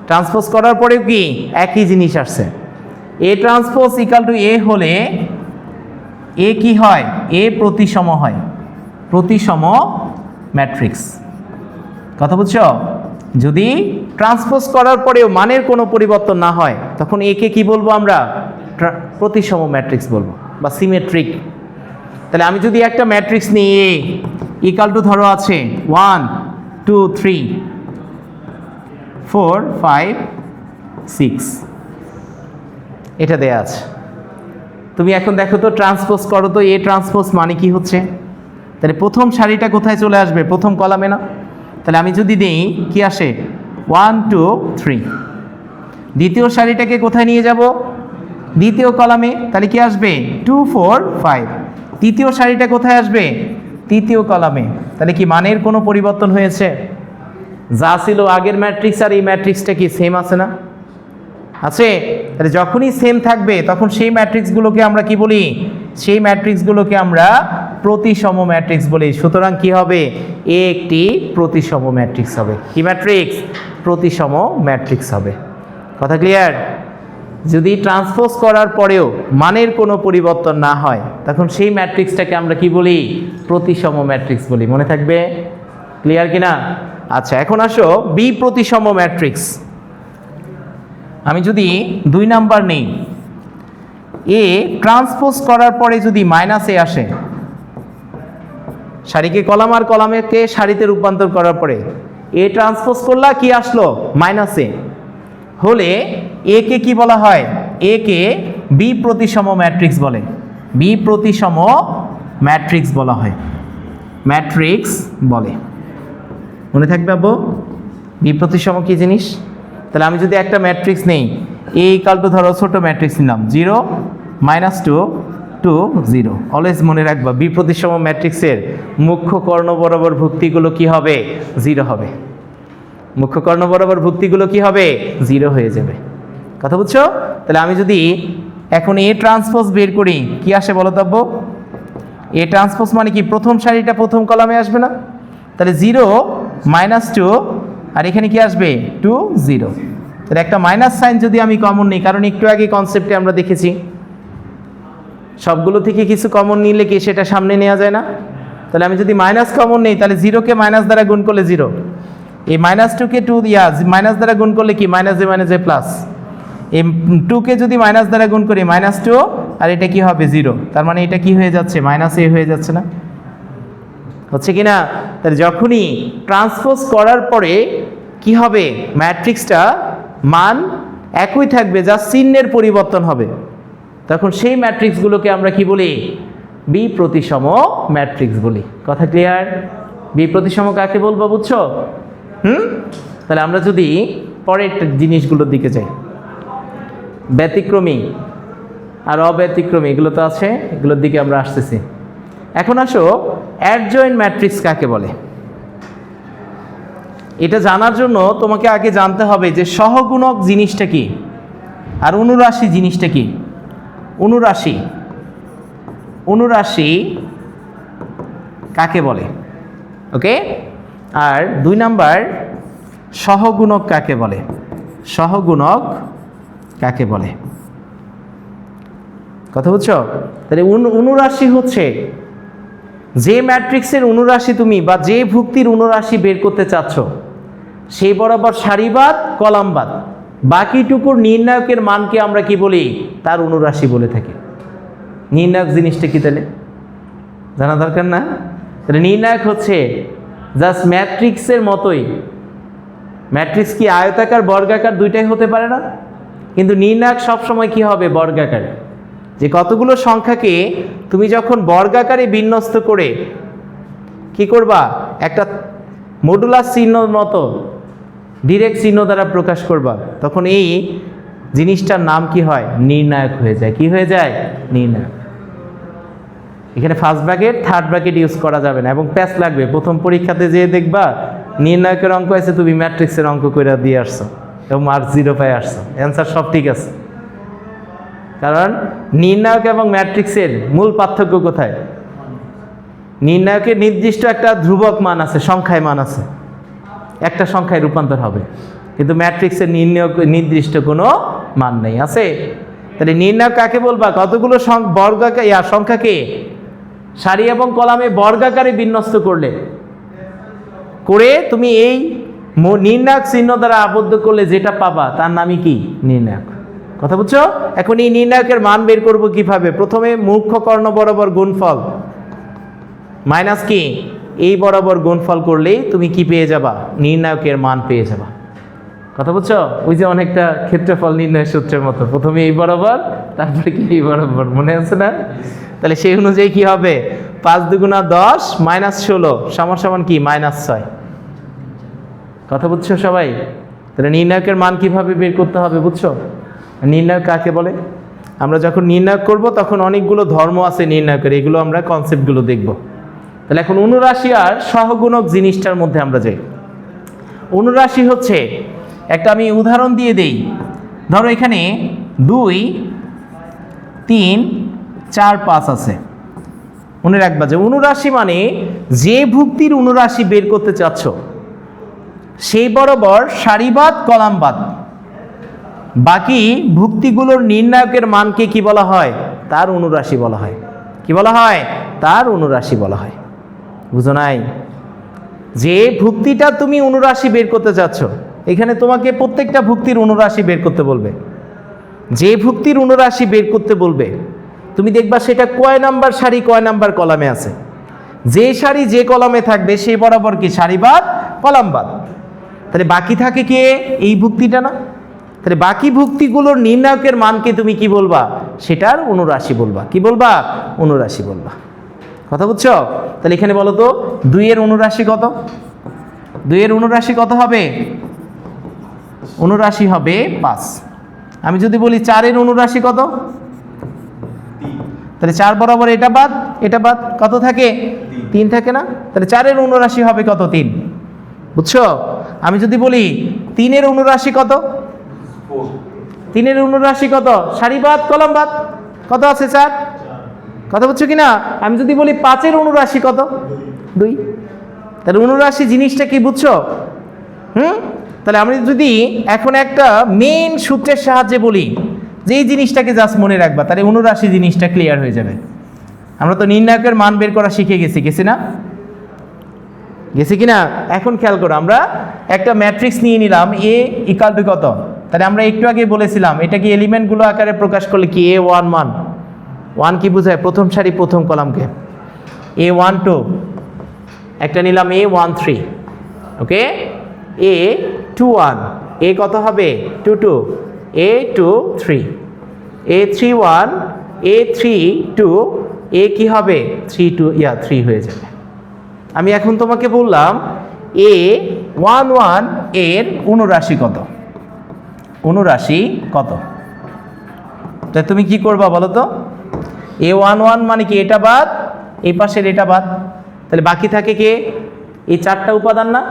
ট্রান্সপোজ করার পরেও কি একই জিনিস আসছে। এ ট্রান্সপোজ ইকাল টু এ হলে এ কি হয়? এ প্রতিসম হয়, প্রতিসম ম্যাট্রিক্স। কথা বুঝছো? যদি ট্রান্সপোজ করার পরেও মানের কোনো পরিবর্তন না হয় তখন একে কি বলবো আমরা? প্রতিসম ম্যাট্রিক্স বলবো বা সিমেট্রিক। তাহলে আমি যদি একটা ম্যাট্রিক্স নিই, এ ইকাল টু ধরো আছে 1 2 3 4 5 6, এটা দেয়া আছে। তুমি এখন দেখো তো, ট্রান্সপোজ করো তো, এ ট্রান্সপোজ মানে কি হচ্ছে? তাহলে প্রথম সারিটা কোথায় চলে আসবে? প্রথম কলামে না? তাহলে আমি যদি দিই কি আসে? 1 2 3। দ্বিতীয় সারিটাকে কোথায় নিয়ে যাব? দ্বিতীয় কলামে। তাহলে কি আসবে? 2 4 5। তৃতীয় সারিটা কোথায় আসবে? তৃতীয় কলামে। তাহলে কি মানের কোনো পরিবর্তন হয়েছে? যা ছিল আগের ম্যাট্রিক্স আর এই ম্যাট্রিক্সটা কি সেম আছে না? আছে। তাহলে যখনই সেম থাকবে তখন সেই ম্যাট্রিক্সগুলোকে আমরা কি বলি? সেই ম্যাট্রিক্সগুলোকে আমরা প্রতিসম ম্যাট্রিক্স বলি। সুতরাং কি হবে? এ একটি প্রতিসম ম্যাট্রিক্স হবে। কি ম্যাট্রিক্স? প্রতিসম ম্যাট্রিক্স হবে। কথা ক্লিয়ার? যদি ট্রান্সপোজ করার পরেও মানের কোনো পরিবর্তন না হয় তখন সেই ম্যাট্রিক্সটাকে আমরা কি বলি? প্রতিসম ম্যাট্রিক্স বলি। মনে থাকবে? ক্লিয়ার কিনা? আচ্ছা, এখন আসো বি প্রতিসম ম্যাট্রিক্স। আমি যদি 2 নাম্বার নেই, এ ট্রান্সপোজ করার পরে যদি মাইনাস এ আসে, সারিকে কলাম আর কলামকে সারিতে রূপান্তর করার পরে এ ট্রান্সপোজ করলা, কি আসলো? মাইনাস এ হলে এ কে কি বলা হয়? এ কে বি প্রতিসম ম্যাট্রিক্স বলে। বি প্রতিসম ম্যাট্রিক্স বলা হয়, ম্যাট্রিক্স বলে। মনে থাকবে আব্বু? বি প্রতিসম কি জিনিস? তাহলে আমি যদি একটা ম্যাট্রিক্স নেই, এ ইকাল টু ধরো ছোট ম্যাট্রিক্স নিলাম 0 -2 2 0। অলওয়েজ মনে রাখবা বি প্রতিসম ম্যাট্রিক্সের মুখ্য কর্ণ বরাবর ভুক্তিগুলো কি হবে? 0 হবে। মুখ্য কর্ণ বরাবর ভুক্তিগুলো কি হবে? 0 হয়ে যাবে। কথা বুঝছো? তাহলে আমি যদি এখন এ ট্রান্সপোজ বের করি, কি আসে বলো তো আব্বু? এ ট্রান্সপোজ মানে কি? প্রথম সারিটা প্রথম কলামে আসবে না? তাহলে 0 -2 আর এখানে কি আসবে? 2 0। তাহলে একটা মাইনাস সাইন যদি আমি কমন নিই, কারণ একটু আগে কনসেপ্টে আমরা দেখেছি সবগুলো থেকে কিছু কমন নিলে কি সেটা সামনে নেওয়া যায় না? তাহলে আমি যদি মাইনাস কমন নিই তাহলে 0কে মাইনাস দ্বারা গুণ করলে 0, এই -2কে 2 মাইনাস দ্বারা গুণ করলে কি? মাইনাস এ প্লাস। এই 2কে যদি মাইনাস দ্বারা গুণ করি -2, আর এটা কি হবে? 0। তার মানে এটা কি হয়ে যাচ্ছে? -a হয়ে যাচ্ছে না? হচ্ছে কি না? তাহলে যখনই ট্রান্সপোজ করার পরে কি হবে? ম্যাট্রিক্সটা মান একই থাকবে, যা চিহ্নের পরিবর্তন হবে, তখন সেই ম্যাট্রিক্সগুলোকে আমরা কি বলি? বি প্রতিসম ম্যাট্রিক্স বলি। কথা ক্লিয়ার? বি প্রতিসম কাকে বলবো বুঝছো? তাহলে আমরা যদি পরের জিনিসগুলোর দিকে যাই, ব্যতিক্রমী আর অব্যতিক্রমী এগুলো তো আছে, এগুলোর দিকে আমরা আসতেছি। এখন আসো অ্যাডজয়েন্ট ম্যাট্রিক্স কাকে বলে। এটা জানার জন্য তোমাকে আগে জানতে হবে যে সহগুণক জিনিসটা কি আর অনুরাশি জিনিসটা কি। অনুরাশি কাকে বলে? ওকে। আর 2 নাম্বার সহগুণক কাকে বলে? সহগুণক কাকে বলে? কথা বুঝছো? তাহলে অনুরাশি হচ্ছে যে ম্যাট্রিক্সের অনুরাশি তুমি বা যে ভুক্তির অনুরাশি বের করতে চাচ্ছ সেই বরাবর সারিবাদ কলামবাদ বাকিটুকুর নির্ণায়কের মানকে আমরা কি বলি? তার অনুরাশি বলে থাকি। নির্ণায়ক জিনিসটা কি তাহলে জানা দরকার না? তাহলে নির্ণায়ক হচ্ছে জাস্ট ম্যাট্রিক্সের মতোই। ম্যাট্রিক্স কি আয়তাকার বর্গাকার দুইটাই হতে পারে না? কিন্তু নির্ণায়ক সবসময় কি হবে? বর্গাকার। যে কতগুলো সংখ্যাকে তুমি যখন বর্গাকারে বিন্যস্ত করে কি করবা? একটা মডুলাস চিহ্ন মতো ডিরেক্ট চিহ্ন দ্বারা প্রকাশ করবা, তখন এই জিনিসটার নাম কি হয়? নির্ণায়ক হয়ে যায়। কি হয়ে যায়? নির্ণায়ক। এখানে first bracket third bracket use করা যাবে না এবং প্যাচ লাগবে। প্রথম পরীক্ষাতে যেয়ে দেখবা নির্ণায়কের অঙ্ক আছে, তুমি ম্যাট্রিক্সের অঙ্ক করে দিয়ে আসছো এবং মার্ক 0 পাই আসছো, অ্যান্সার সব ঠিক আছে। কারণ নির্ণায়ক এবং ম্যাট্রিক্সের মূল পার্থক্য কোথায়? নির্ণায়কের নির্দিষ্ট একটা ধ্রুবক মান আছে, সংখ্যায় মান আছে, একটা সংখ্যায় রূপান্তর হবে, কিন্তু ম্যাট্রিক্সের নির্দিষ্ট কোনো মান নেই, আছে। তাহলে নির্ণায়ক কাকে বলবা? কতগুলো সংখ্যাকে সারি এবং কলামে বর্গাকারে বিন্যস্ত করে তুমি এই নির্ণায়ক চিহ্ন দ্বারা আবদ্ধ করলে যেটা পাবা তার নামই কি? নির্ণায়ক। কথা বুঝছো? এখন এই নির্ণায়কের মান বের করব কিভাবে? প্রথমে মুখ্য কর্ণ বরাবর গুণফল মাইনাস কি এই বরাবর গুণফল করলেই তুমি কি পেয়ে যাবা? নির্ণায়কের মান পেয়ে যাবা। কথা বুঝছো? ওই যে অনেকটা ক্ষেত্রফল নির্ণয় সূত্রের মতো, প্রথমে এই বরাবর তারপরে কি এই বরাবর, মনে আছে না? তাহলে সেই অনুযায়ী কি হবে? 5 দুগুণা 10 মাইনাস 16 সমান সমান কি? -6। কথা বুঝছো সবাই? তাহলে নির্ণায়কের মান কিভাবে বের করতে হবে বুঝছো? নির্ণায়ক কাকে বলে? আমরা যখন নির্ণায়ক করব তখন অনেকগুলো ধর্ম আছে নির্ণায়কের, এগুলো আমরা কনসেপ্টগুলো দেখব। তাহলে এখন অনুরাশি আর সহগুণক জিনিসটার মধ্যে আমরা যাই। অনুরাশি হচ্ছে একটা, আমি উদাহরণ দিয়ে দেই। ধরো এখানে 2 3 4 5 আছে। মনে রাখবা যে অনুরাশি মানে যে ভুক্তির অনুরাশি বের করতে চাচ্ছ সেই বরাবর সারিবাদ কলামবাদ বাকি ভুক্তিগুলোর নির্ণায়কের মানকে কি বলা হয়? তার অনুরাশি বলা হয়। কি বলা হয়? তার অনুরাশি বলা হয়। বুঝো নাই? যে ভুক্তিটা তুমি অনুরাশি বের করতে চাচ্ছ, এখানে তোমাকে প্রত্যেকটা ভুক্তির অনুরাশি বের করতে বলবে। যে ভুক্তির অনুরাশি বের করতে বলবে তুমি দেখবা সেটা কয় নাম্বার সারি কয় নাম্বার কলামে আছে। যে সারি যে কলামে থাকবে সেই বরাবর কি? সারিবাদ কলামবাদ। তাহলে বাকি থাকে কে? এই ভুক্তিটা না? তাহলে বাকি ভুক্তিগুলোর নির্ণায়কের মানকে তুমি কি বলবা? সেটার অনুরাশি বলবা। কি বলবা? অনুরাশি বলবা। কথা বুঝছো? তাহলে এখানে বলো তো 2 এর অনুরাশি কত? 2 এর অনুরাশি কত হবে? অনুরাশি হবে 5। আমি যদি বলি 4 এর অনুরাশি কত? তাহলে 4 বরাবর এটা বাদ এটা বাদ, কত থাকে? 3 থাকে না? তাহলে 4 এর অনুরাশি হবে কত? 3। বুঝছো? আমি যদি বলি 3 এর অনুরাশি কত? 3 এর অনুরাশি কত? সারিবাদ কলামবাদ কত আছে? 4। কথা বুঝছো কিনা? আমি যদি বলি 5 এর অনুরাশি কত? 2। তাহলে অনুরাশি জিনিসটা কি বুঝছো? তাহলে আমি যদি এখন একটা মেন সূত্রের সাহায্যে বলি যে এই জিনিসটাকে জাস্ট মনে রাখবা, তাহলে অনুরাশি জিনিসটা ক্লিয়ার হয়ে যাবে। আমরা তো নির্ণায়কের মান বের করা শিখে গেছি না? গেছি কিনা? এখন খেয়াল করো, আমরা একটা ম্যাট্রিক্স নিয়ে নিলাম A = কত? তাহলে আমরা একটু আগে বলেছিলাম এটা কি এলিমেন্টগুলো আকারে প্রকাশ করলে কি A11 1 কি বোঝায়? প্রথম সারি প্রথম কলামকে। A12 একটা নিলাম A13, ওকে। A21 A কত হবে? 22 A23 A31 A32 A কি হবে? 3 হয়ে যাবে। আমি এখন তোমাকে বললাম A11 এর অনুরাশি কত? অনুরাশি কত? তাই তুমি কি করবা বলো তো? A11 মানে কি? এটা বাদ, এই পাশের এটা বাদ, তাহলে বাকি থাকে কে? এই 4টা উপাদান না?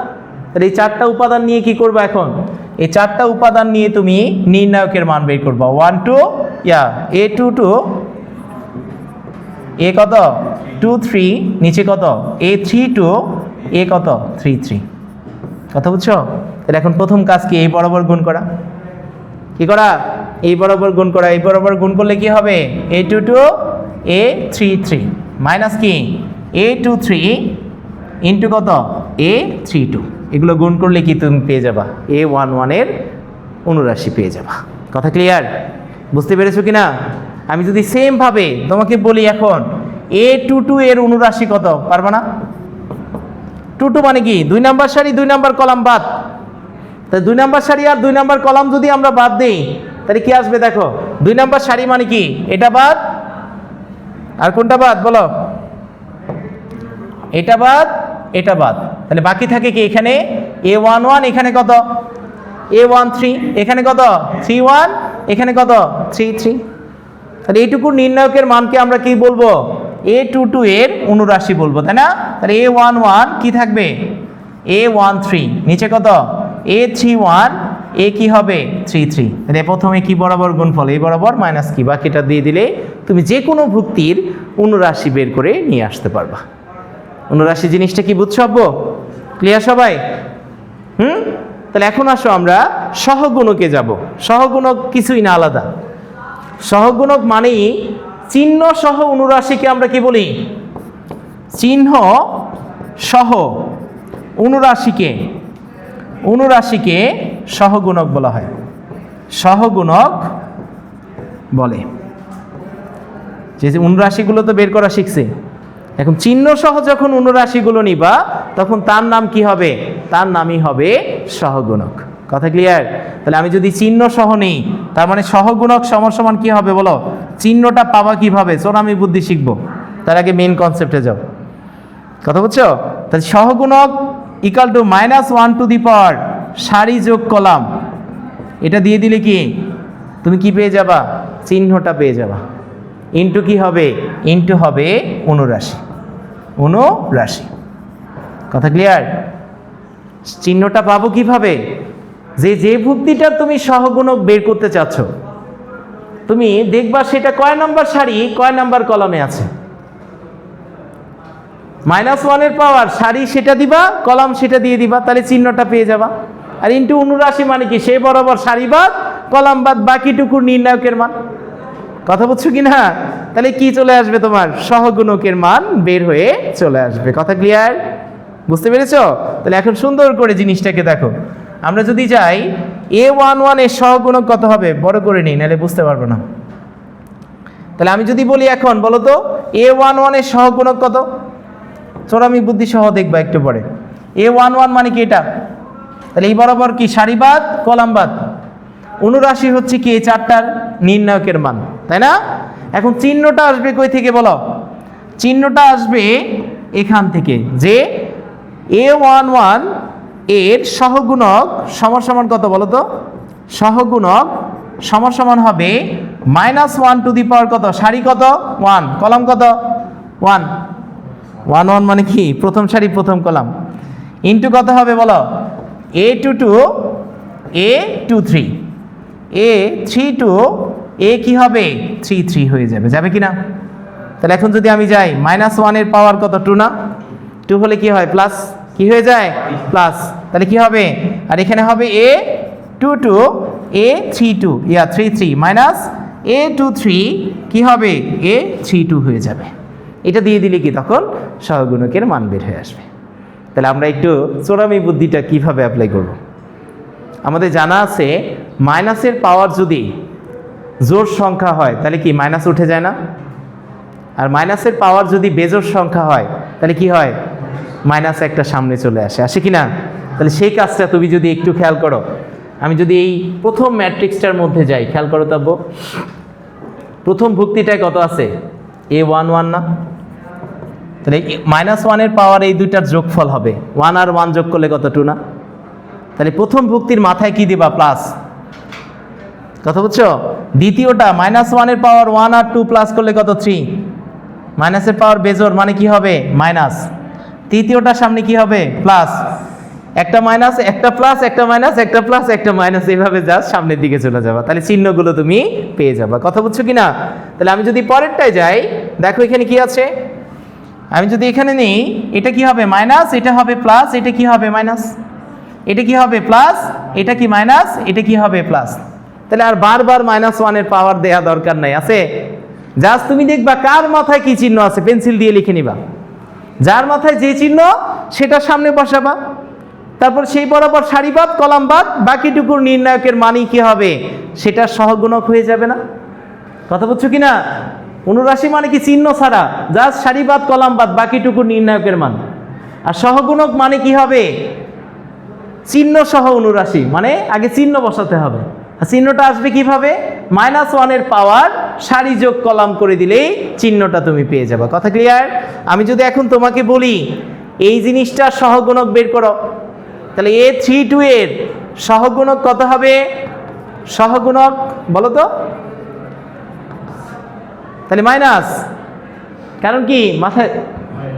তাহলে এই 4টা উপাদান নিয়ে কি করবা এখন? এই 4টা উপাদান নিয়ে তুমি নির্ণায়কের মান বের করবা। 1 2 A22 A কত? 23 নিচে কত? A32 A কত? 33। কথা বুঝছো? তাহলে এখন প্রথম কাজ কি? এই বরাবর গুণ করা। কি করা, এই বরাবর গুণ করা, এই বরাবর গুণ করলে কি হবে a22 a33 মাইনাস কি a23 ইন্টু কত a32, এগুলো গুণ করলে কি তুমি পেয়ে যাবা a11 এর অনুরাশি পেয়ে যাবা। কথা ক্লিয়ার, বুঝতে পেরেছো কিনা? আমি যদি সেম ভাবে তোমাকে বলি এখন a22 এর অনুরাশি কত, পারবা না? 22 মানে কি 2 নাম্বার সারি 2 নাম্বার কলাম বাদ, তাই 2 নাম্বার সারি আর 2 নাম্বার কলাম যদি আমরা বাদ দিই তাহলে কি আসবে দেখো, 2 নাম্বার সারি মানে কি এটা বাদ আর কোনটা বাদ বলো, এটা বাদ এটা বাদ, তাহলে বাকি থাকে কি এখানে a11, এখানে কত a13, এখানে কত 31, এখানে কত 33, তাহলে এইটুকু নির্ণায়কের মানকে আমরা কি বলবো a22 এর অনুরাশি বলবো, তাই না? তাহলে a11 কি থাকবে a13, নিচে কত a31, এ কি হবে 33, তাহলে প্রথমে কি বরাবর গুণফল এই বরাবর মাইনাস কি বাকিটা দিয়ে দিলে তুমি যে কোনো ভুক্তির অনুরাশি বের করে নিয়ে আসতে পারবা। অনুরাশি জিনিসটা কি বুঝছো আব্বু? ক্লিয়ার সবাই? তাহলে এখন আসো আমরা সহগুণকে যাব। সহগুণক কিছুই না আলাদা, সহগুণক মানেই চিহ্ন সহ অনুরাশিকে আমরা কি বলি, চিহ্ন সহ অনুরাশিকে সহগুণক বলা হয়, সহগুণক বলে। যে অনুরাশিগুলো তো বের করা শিখছে, এখন চিহ্ন সহ যখন অনুরাশিগুলো নিবা তখন তার নাম কি হবে, তার নামই হবে সহগুণক। কথা ক্লিয়ার? তাহলে আমি যদি চিহ্ন সহ নিই তার মানে সহগুণক সমান কি হবে বলো, চিহ্নটা পাবা কিভাবে, চলো আমি বুদ্ধি শিখবো, তার আগে মেইন কনসেপ্টে যাও। কথা বুঝছো? তাহলে সহগুণক ইকুয়াল টু -1 টু দি পাওয়ার সারি যোগ কলাম, এটা দিয়ে দিলে কি তুমি কি পেয়ে যাবা, চিহ্নটা পেয়ে যাবা, ইন্টু কি হবে, ইন্টু হবে অনুরাশি। কথা ক্লিয়ার? চিহ্নটা পাবো কিভাবে, যে ভুক্তিটা তুমি সহগুণক বের করতে চাচ্ছ তুমি দেখবা সেটা কয় নাম্বার সারি কয় নাম্বার কলামে আছে, -1 এর পাওয়ার সারি সেটা দিবা, কলাম সেটা দিয়ে দিবা, তাহলে চিহ্নটা পেয়ে যাবা। আর ইন্টু অনুরাশি মানে কি সে বরাবর সারি বাদ কলাম বাদ বাকিটুকুর নির্ণায়কের মান। কথা বুঝছো কি না? তাহলে কি চলে আসবে, তোমার সহগুণকের মান বের হয়ে চলে আসবে। কথা ক্লিয়ার? বুঝতে পেরেছো? তাহলে এখন সুন্দর করে জিনিসটাকে দেখো, আমরা যদি যাই a11 এর সহগুণক কত হবে, বড় করে নিই নাহলে বুঝতে পারবো না। তাহলে আমি যদি বলি এখন বলো তো a11 এর সহগুণক কত, চলো আমি বুদ্ধি সহ দেখবা একটু পরে। a11 মানে কি এটা, তাহলে এই বরাবর কি সারি বাদ কলাম বাদ, অনুরাশি হচ্ছে কি এই চারটার নির্ণায়কের মান, তাই না? এখন চিহ্নটা আসবে কই থেকে বলো, চিহ্নটা আসবে এখান থেকে, যে a11 এর সহগুণক সমান কত বলো তো, সহগুণক সমান হবে -1 টু দি পাওয়ার কত, সারি কত 1, কলাম কত 1, 1 মানে কি প্রথম সারি প্রথম কলাম, ইন্টু কত হবে বলো a22 a23 a32 এ কি হবে 33 হয়ে যাবে কি না? তাহলে এখন যদি আমি যাই -1 এর পাওয়ার কত 2 না, 2 হলে কি হয় প্লাস, কি হয়ে যায় প্লাস, তাহলে কি হবে, আর এখানে হবে a22 a32 33 মাইনাস a23 কি হবে a32 হয়ে যাবে। এটা দিয়ে দিলে কি তখন সহগুণকের মান বের হয়ে আসবে। তাহলে আমরা একটু চোরামি বুদ্ধিটা কিভাবে অ্যাপ্লাই করব। আমাদের জানা আছে মাইনাসের পাওয়ার যদি জোড় সংখ্যা হয় তাহলে কি মাইনাস উঠে যায় না, আর মাইনাসের পাওয়ার যদি বেজোড় সংখ্যা হয় তাহলে কি হয়, মাইনাস একটা সামনে চলে আসে কি না? তাহলে সেই কাজটা তুমি যদি একটু খেয়াল করো, আমি যদি এই প্রথম ম্যাট্রিক্সটার মধ্যে যাই, খেয়াল করো তব্য প্রথম ভুক্তিটায় কত আছে a11 না, তাহলে -1 এর পাওয়ার এই দুইটার যোগফল হবে, 1 আর 1 যোগ করলে কত 2 না, তাহলে প্রথম ভুক্তির মাথায় কি দিবা প্লাস। কথা বুঝছো? দ্বিতীয়টা -1 এর পাওয়ার 1 আর 2 প্লাস করলে কত 3, মাইনাসের পাওয়ার বেজোড় মানে কি হবে মাইনাস, তৃতীয়টার সামনে কি হবে প্লাস, একটা মাইনাস একটা প্লাস একটা মাইনাস একটা প্লাস একটা মাইনাস, এইভাবে জাস্ট সামনের দিকে চলে যাবা, তাহলে চিহ্নগুলো তুমি পেয়ে যাবা। কথা বুঝছো কি না? তাহলে আমি যদি পরেরটায় যাই, দেখো এখানে কি আছে, আমি যদি এখানে নিই এটা কি হবে মাইনাস, এটা হবে প্লাস, এটা কি হবে মাইনাস, এটা কি হবে প্লাস, এটা কি মাইনাস, এটা কি হবে প্লাস। তাহলে আর বারবার -1 পাওয়ার দেয়া দরকার নাই, আছে? জাস্ট তুমি দেখবা কার মাথায় কি চিহ্ন আছে, পেন্সিল দিয়ে লিখে নিবা। যার মাথায় যে চিহ্ন সেটা সামনে বসাবা, তারপর সেই বরাবর সারিবাদ কলামবাদ, বাকিটুকুর নির্ণায়কের মানই কি হবে, সেটা সহগুণক হয়ে যাবে না? কথা বলছো কি না? অনুরাশি মানে কি চিহ্ন ছাড়া, জাস্ট সারিবাদ কলামবাদ, বাকিটুকুর নির্ণায়কের মান। আর সহগুণক মানে কি হবে, চিহ্ন সহ অনুরাশি, মানে আগে চিহ্ন বসাতে হবে। আর চিহ্নটা আসবে কিভাবে, -1 পাওয়ার সারি যোগ কলাম করে দিলেই চিহ্নটা তুমি পেয়ে যাবে। কথা ক্লিয়ার? আমি যদি এখন তোমাকে বলি এই জিনিসটার সহগুণক বের করো, তাহলে A32 এর সহগুণক কত হবে? সহগুণক বলো তো, তাহলে মাইনাস, কারণ কি মাথায়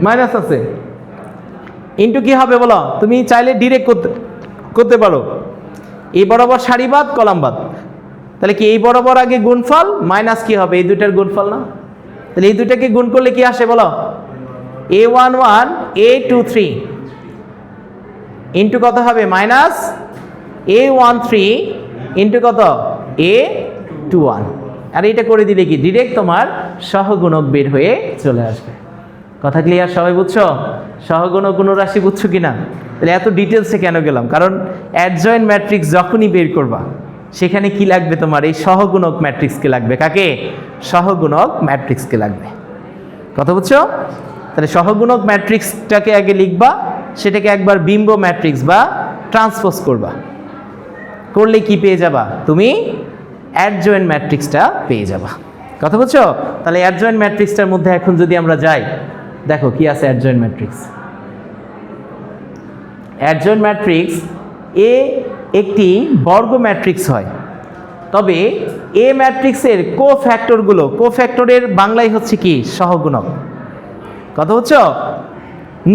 মাইনাস আছে, ইন্টু কি হবে বলো, তুমি চাইলে ডিরেক্ট করতে পারো, এই বরাবর সারিবাদ কলামবাদ, তাহলে কি এই বরাবর আগে গুণফল মাইনাস কি হবে, এই দুইটার গুণফল না? তাহলে এই দুইটাকে গুণ করলে কি আসে বলো, A11 A23 ইন্টু কত হবে, মাইনাস A13 ইন্টু কত, A21। আর এটা করে দিলে কি ডিরেক্ট তোমার সহগুণক বের হয়ে চলে আসবে। কথা ক্লিয়ার? সবাই বুঝছো? সহগুণক অনুরাশি বুঝছো কিনা? তাহলে এত ডিটেলসে কেন গেলাম, কারণ অ্যাডজয়েন্ট ম্যাট্রিক্স যখনই বের করবা সেখানে কি লাগবে, তোমার এই সহগুণক ম্যাট্রিক্সকে লাগবে। কাকে? সহগুণক ম্যাট্রিক্সকে লাগবে। কথা বুঝছো? তাহলে সহগুণক ম্যাট্রিক্সটাকে আগে লিখবা, সেটাকে একবার বিম্ব ম্যাট্রিক্স বা ট্রান্সপোজ করবা, করলে কি পেয়ে যাবা, তুমি অ্যাডজয়েন্ট ম্যাট্রিক্সটা পেয়ে যাবা। কথা বুঝছো? তাহলে অ্যাডজয়েন্ট ম্যাট্রিক্সটার মধ্যে এখন যদি আমরা যাই, দেখো কি আছে অ্যাডজয়েন্ট ম্যাট্রিক্স। অ্যাডজয়েন্ট ম্যাট্রিক্স এ একটি বর্গ ম্যাট্রিক্স হয়, তবে এ ম্যাট্রিক্সের কোফ্যাক্টরগুলো, কোফ্যাক্টরের বাংলায় হচ্ছে কি, সহগুণক। কথা বুঝছো?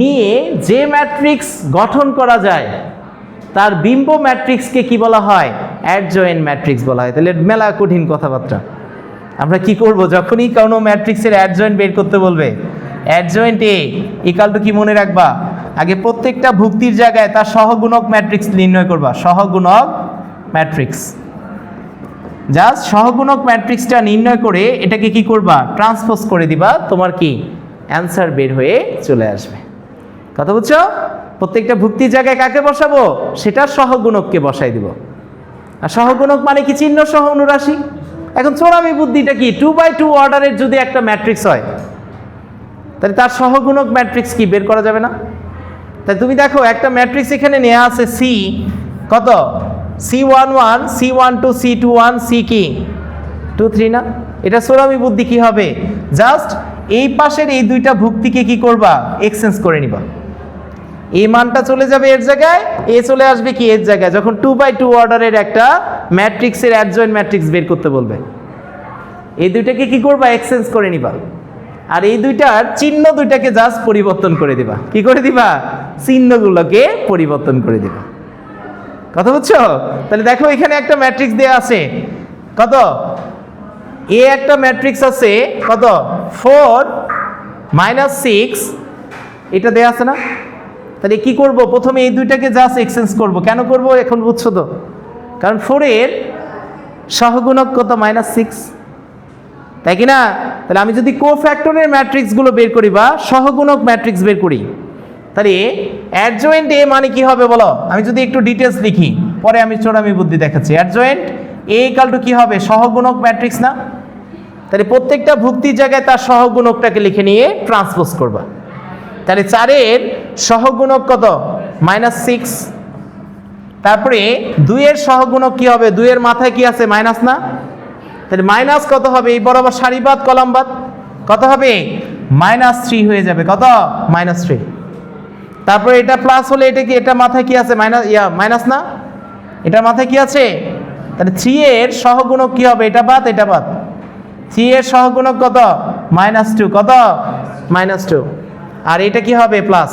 নিয়ে যে ম্যাট্রিক্স গঠন করা যায় তার বিম্ব ম্যাট্রিক্সকে কি বলা হয়, অ্যাডজয়েন্ট ম্যাট্রিক্স বলা হয়। তাহলে মেলা কঠিন কথাবার্তা। আমরা কি করব, যখনই কোনো ম্যাট্রিক্সের অ্যাডজয়েন্ট বের করতে বলবে, অ্যাডজয়েন্ট এ ইকাল টু কি মনে রাখবা, আগে প্রত্যেকটা ভুক্তির জায়গায় তার সহগুণক ম্যাট্রিক্স নির্ণয় করবা, সহগুণক ম্যাট্রিক্স। জাস্ট সহগুণক ম্যাট্রিক্সটা নির্ণয় করে এটাকে কি করবা, ট্রান্সপোজ করে দিবা, তোমার কি অ্যান্সার বের হয়ে চলে আসবে। কথা বুঝছো? প্রত্যেকটা ভুক্তির জায়গায় কাকে বসাবো, সেটার সহগুণককে বসাই দিব। আর সহগুণক মানে কি, চিহ্ন সহ অনুরাশি। এখন চোরামি বুদ্ধিটা কি, 2x2 অর্ডারের যদি একটা ম্যাট্রিক্স হয়, তাহলে তার সহগুণক ম্যাট্রিক্স কি বের করা যাবে না? তাই তুমি দেখো একটা ম্যাট্রিক্স এখানে নেওয়া আছে, সি কত, C11 C12 C21 C কি 23 না? এটা চোরামি বুদ্ধি কি হবে, জাস্ট এই পাশের এই দুইটা ভুক্তিকে কি করবা, এক্সচেঞ্জ করে নিবা। এই মানটা চলে যাবে এর জায়গায়, এ চলে আসবে কি এর জায়গায়, যখন 2x2 অর্ডারের একটা ম্যাট্রিক্সের অ্যাডজয়েন্ট ম্যাট্রিক্স বের করতে বলবে। এই দুইটাকে কি করবা, এক্সচেঞ্জ করে নিবা। আর এই দুইটার চিহ্ন দুইটাকে জাস্ট পরিবর্তন করে দিবা। কি করে দিবা, চিহ্নগুলোকে পরিবর্তন করে দিবা। কথা বুঝছো? তাহলে দেখো এখানে একটা ম্যাট্রিক্স দেয়া আছে, কত, এ একটা ম্যাট্রিক্স আছে কত, 4 -6, এটা দেয়া আছে না? তাহলে কি করব, প্রথমে এই দুইটাকে জাস্ট এক্সচেঞ্জ করব। কেন করব এখন বুঝছো তো? কারণ 4 এর সহগুণক কত, -6, তাই কি না? তাহলে আমি যদি কোফ্যাক্টরের ম্যাট্রিক্সগুলো বের করি বা সহগুণক ম্যাট্রিক্স বের করি, তাহলে অ্যাডজয়েন্ট এ মানে কি হবে বলো, আমি যদি একটু ডিটেলস লিখি, পরে আমি চোরামি বুদ্ধি দেখাচ্ছি। অ্যাডজয়েন্ট এ ইকাল টু কি হবে, সহগুণক ম্যাট্রিক্স না? তাহলে প্রত্যেকটা ভুক্তির জায়গায় তার সহগুণকটাকে লিখে নিয়ে ট্রান্সপোজ করবা। তাহলে 4 এর সহগুণক কত, -6। তারপরে 2 এর সহগুণক কি হবে, 2 এর মাথায় কি আছে, মাইনাস না? তাহলে মাইনাস কত হবে, এই বরাবর সারিবাদ কলামবাদ কত হবে, -3 হয়ে যাবে। কত, -3। তারপরে এটা প্লাস হলে এটা কি, এটা মাথায় কি আছে, মাইনাস না? এটার মাথায় কি আছে? তাহলে 3 এর সহগুণক কি হবে, এটা বাদ এটা বাদ। 3 এর সহগুণক কত, -2, কত, -2। আর এটা কি হবে, প্লাস।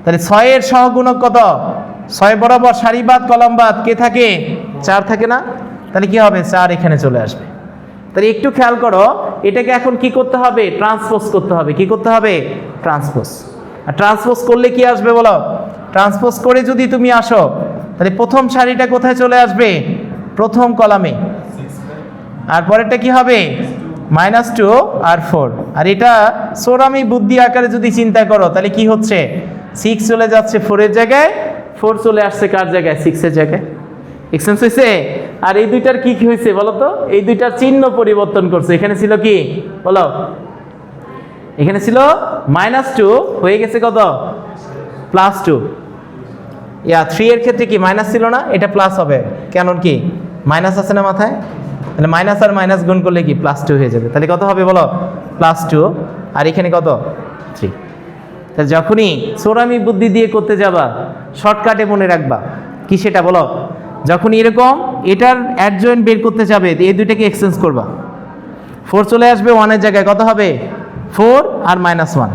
তাহলে 6 এর সহগুণক কত, 6 বরাবর সারিবাদ কলামবাদ কে থাকে, 4 থাকে না? তাহলে কি হবে, 4 এখানে চলে আসবে। তাহলে একটু খেয়াল করো, এটাকে এখন কি করতে হবে, ট্রান্সপোজ করতে হবে। কি করতে হবে, ট্রান্সপোজ। আর ট্রান্সপোজ করলে কি আসবে বলো, ট্রান্সপোজ করে যদি তুমি আসো, তাহলে প্রথম সারিটা কোথায় চলে আসবে, প্রথম কলামে, আর পরেরটা কি হবে -2 আর 4। আর এটা সোরামি বুদ্ধি আকারে যদি চিন্তা করো তাহলে কি হচ্ছে, 6 চলে যাচ্ছে 4 এর জায়গায়, 4 চলে আসছে কার জায়গায়, 6 এর জায়গায়। এক্সচেঞ্জ হয়েছে। আর এই দুইটার কি হয়েছে বলো তো, এই দুইটার চিহ্ন পরিবর্তন করছে। এখানে ছিল কি বলো, এখানে ছিল -2 হয়ে গেছে কত, +2। 3 এর ক্ষেত্রে কি মাইনাস ছিল না, এটা প্লাস হবে, কেন কি মাইনাস আছে না মাথায়, তাহলে মাইনাস আর মাইনাস গুণ করলে কি +2 হয়ে যাবে। তাহলে কত হবে বলো, +2। আর এখানে কত, 3। তাহলে যখনই সোরামি বুদ্ধি দিয়ে করতে যাবা শর্টকাটে মনে রাখবা কি সেটা বলো, যখন এরকম এটার অ্যাডজয়েন্ট বের করতে যাবে এই দুইটাকে এক্সচেঞ্জ করবা, 4 চলে আসবে 1 এর জায়গায়, কত হবে 4 আর -1।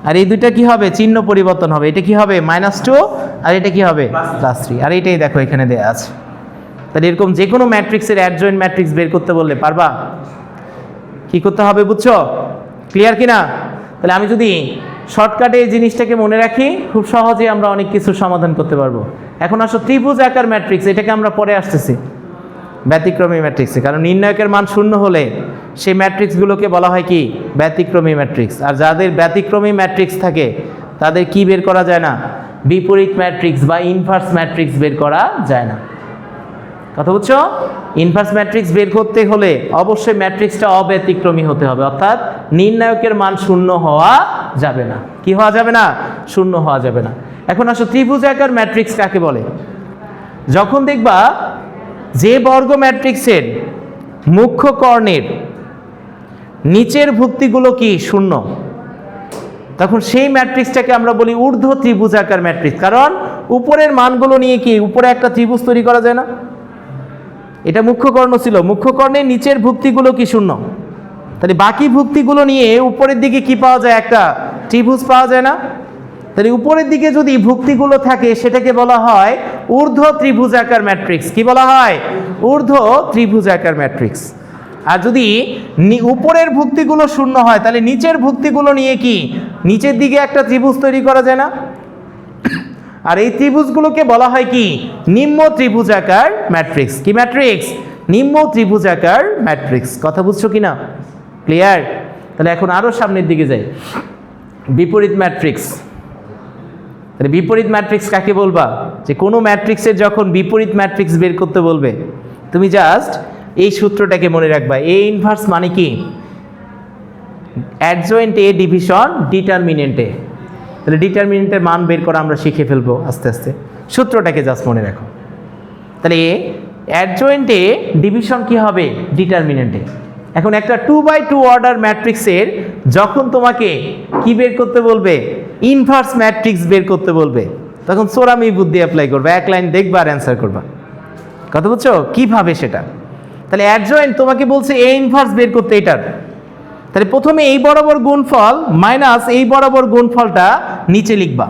আর এই দুইটা কি হবে, চিহ্ন পরিবর্তন হবে, এটা কি হবে -2 আর এটা কি হবে +3। আর এটাই দেখো এখানে দেয়া আছে। তাহলে এরকম যে কোনো ম্যাট্রিক্সের অ্যাডজয়েন্ট ম্যাট্রিক্স বের করতে বললে পারবা, কি করতে হবে বুঝছো, ক্লিয়ার কিনা। তাহলে আমি যদি শর্টকাটে এই জিনিসটাকে মনে রাখি খুব সহজে আমরা অনেক কিছু সমাধান করতে পারবো। এখন আসো ত্রিভুজ আকার ম্যাট্রিক্স, এটাকে আমরা পরে আসতেছি ব্যতিক্রমী ম্যাট্রিক্সে, কারণ নির্ণায়কের মান 0 হলে সেই ম্যাট্রিক্সগুলোকে বলা হয় কি ব্যতিক্রমী ম্যাট্রিক্স। আর যাদের ব্যতিক্রমী ম্যাট্রিক্স থাকে তাদের কি বের করা যায় না, বিপরীত ম্যাট্রিক্স বা ইনভার্স ম্যাট্রিক্স বের করা যায় না। কথা বুঝছো, ইনভার্স ম্যাট্রিক্স বের করতে হলে অবশ্যই ম্যাট্রিক্সটা অব্যতিক্রমী হতে হবে, অর্থাৎ নির্ণায়কের মান 0 হওয়া যাবে না। কি হওয়া যাবে না, 0 হওয়া যাবে না। এখন আসো ত্রিভুজ আকার ম্যাট্রিক্স কাকে বলে, যখন দেখবা যে বর্গ ম্যাট্রিক্সের মুখ্য কর্ণের নিচের ভুক্তিগুলো কি 0, তখন সেই ম্যাট্রিক্সটাকে আমরা বলি ঊর্ধ্ব ত্রিভুজ আকার ম্যাট্রিক্স। কারণ উপরের মানগুলো নিয়ে কি উপরে একটা ত্রিভুজ তৈরি করা যায় না, এটা মুখ্য কর্ণ ছিল, মুখ্য কর্ণের নিচের ভুক্তিগুলো কি 0, তাহলে বাকি ভুক্তিগুলো নিয়ে উপরের দিকে কি পাওয়া যায়, একটা ত্রিভুজ পাওয়া যায় না। তাহলে উপরের দিকে যদি ভুক্তিগুলো থাকে সেটাকে বলা হয় ঊর্ধ্ব ত্রিভুজ আকার ম্যাট্রিক্স। কি বলা হয়, ঊর্ধ্ব ত্রিভুজ আকার ম্যাট্রিক্স। আর যদি উপরের ভুক্তিগুলো 0 হয় তাহলে নিচের ভুক্তিগুলো নিয়ে কি নিচের দিকে একটা ত্রিভুজ তৈরি করা যায় না। আর এই ত্রিভুজগুলোকে বলা হয় কি নিম্ন ত্রিভুজ আকার ম্যাট্রিক্স। কি ম্যাট্রিক্স, নিম্ন ত্রিভুজ আকার ম্যাট্রিক্স। কথা বুঝছো কিনা, ক্লিয়ার। তাহলে এখন আরো সামনের দিকে যাই, বিপরীত ম্যাট্রিক্স। তাহলে বিপরীত ম্যাট্রিক্স কাকে বলবা, যে কোনো ম্যাট্রিক্সের যখন বিপরীত ম্যাট্রিক্স বের করতে বলবে তুমি জাস্ট এই সূত্রটাকে মনে রাখবা, এ ইনভার্স মানে কি অ্যাডজয়েন্ট এ ডিভিশন ডিটারমিনেন্ট এ। তাহলে ডিটারমিনেন্টের মান বের করা আমরা শিখে ফেলবো আস্তে আস্তে, সূত্রটাকে জাস্ট মনে রাখো। তাহলে অ্যাডজয়েন্ট এ ডিভিশন কি হবে ডিটারমিনেন্টে। এখন একটা 2x2 অর্ডার ম্যাট্রিক্সের যখন তোমাকে কি বের করতে বলবে, ইনভার্স ম্যাট্রিক্স বের করতে বলবে, তখন সোরামি বুদ্ধি অ্যাপ্লাই করবে, এক লাইন দেখবা আর অ্যান্সার করবা। কথা বুঝছো কিভাবে সেটা। তাহলে অ্যাডজয়েন্ট তোমাকে বলছে এ ইনভার্স বের করতে এটার, তাহলে প্রথমে এই বরাবর গুণফল মাইনাস এই বরাবর গুণফলটা নিচে লিখবা।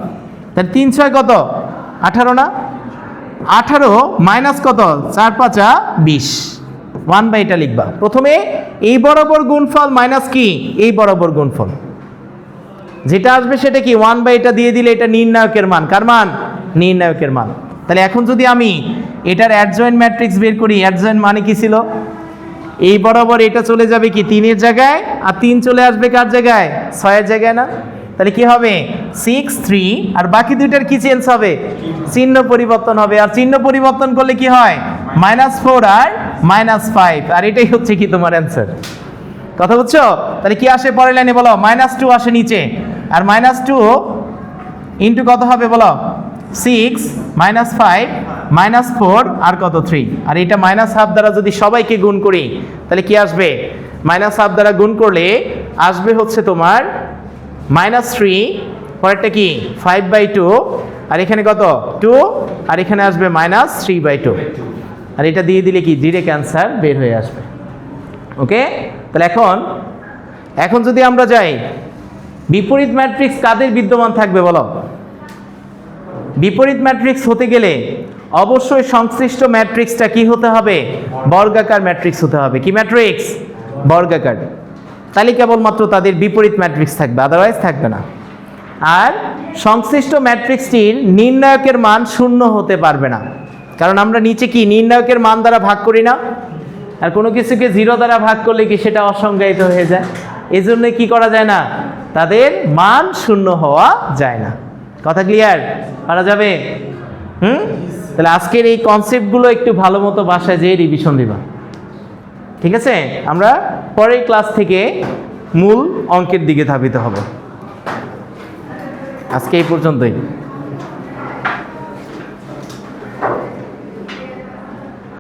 তাহলে 3 6 কত 18 না, 18 মাইনাস কত 4 5 20, 1/, এটা লিখবা। প্রথমে এই বরাবর গুণফল মাইনাস কি এই বরাবর গুণফল, যেটা আসবে সেটা কি 1/, এটা দিয়ে দিলে এটা নির্ণায়কের মান। কার মান, নির্ণায়কের মান। তাহলে এখন যদি আমি এটার অ্যাডজয়েন্ট ম্যাট্রিক্স বের করি, অ্যাডজয়েন্ট মানে কি ছিল, এই বরাবর এটা চলে যাবে কি 3 এর জায়গায়, আর 3 চলে আসবে কার জায়গায় 6 এর জায়গায় না। তাহলে কি হবে 6 3, আর বাকি দুইটার কি চেঞ্জ হবে, চিহ্ন পরিবর্তন হবে। আর চিহ্ন পরিবর্তন করলে কি হয় -4 আর -5, আর এটাই হচ্ছে কি তোমার অ্যান্সার। কথা বুঝছো। তাহলে কি আসে পরের লাইনে বলো, -2 আসে নিচে, আর -2 ইন্টু কত হবে বলো 6 -5 -4 আর কত 3, আর এটা -1/2 দ্বারা যদি সবাইকে গুণ করি তাহলে কি আসবে, -1/2 দ্বারা গুণ করলে আসবে হচ্ছে তোমার -3, পরেরটা কি 5/2, আর এখানে কত 2, আর এখানে আসবে -3/2, আর এটা দিয়ে দিলে কি ডিরেক্ট অ্যান্সার বের হয়ে আসবে। ওকে। তাহলে এখন যদি আমরা যাই বিপরীত ম্যাট্রিক্স কাদের বিদ্যমান থাকবে বলো। বিপরীত ম্যাট্রিক্স হতে গেলে অবশ্যই সংশ্লিষ্ট ম্যাট্রিক্সটা কি হতে হবে, বর্গাকার ম্যাট্রিক্স হতে হবে। কি ম্যাট্রিক্স, বর্গাকার। তাহলে কেবলমাত্র তাদের বিপরীত ম্যাট্রিক্স থাকবে, আদারওয়াইজ থাকবে না। আর সংশ্লিষ্ট ম্যাট্রিক্সটির নির্ণায়কের মান 0 হতে পারবে না। কারণ আমরা নিচে কি নির্ণায়কের মান দ্বারা ভাগ করি না, আর কোনো কিছুকে 0 দ্বারা ভাগ করলে কি সেটা অসংজ্ঞায়িত হয়ে যায়। এই জন্য কি করা যায় না, তাদের মান শূন্য হওয়া যায় না। কথা ক্লিয়ার? পারা যাবে? তাহলে আজকের এই কনসেপ্টগুলো একটু ভালো মতো বাসায় যেয়ে রিভিশন দিবা, ঠিক আছে? আমরা পরের ক্লাস থেকে মূল অঙ্কের দিকে ধাবিত হব। আজকে এই পর্যন্তই।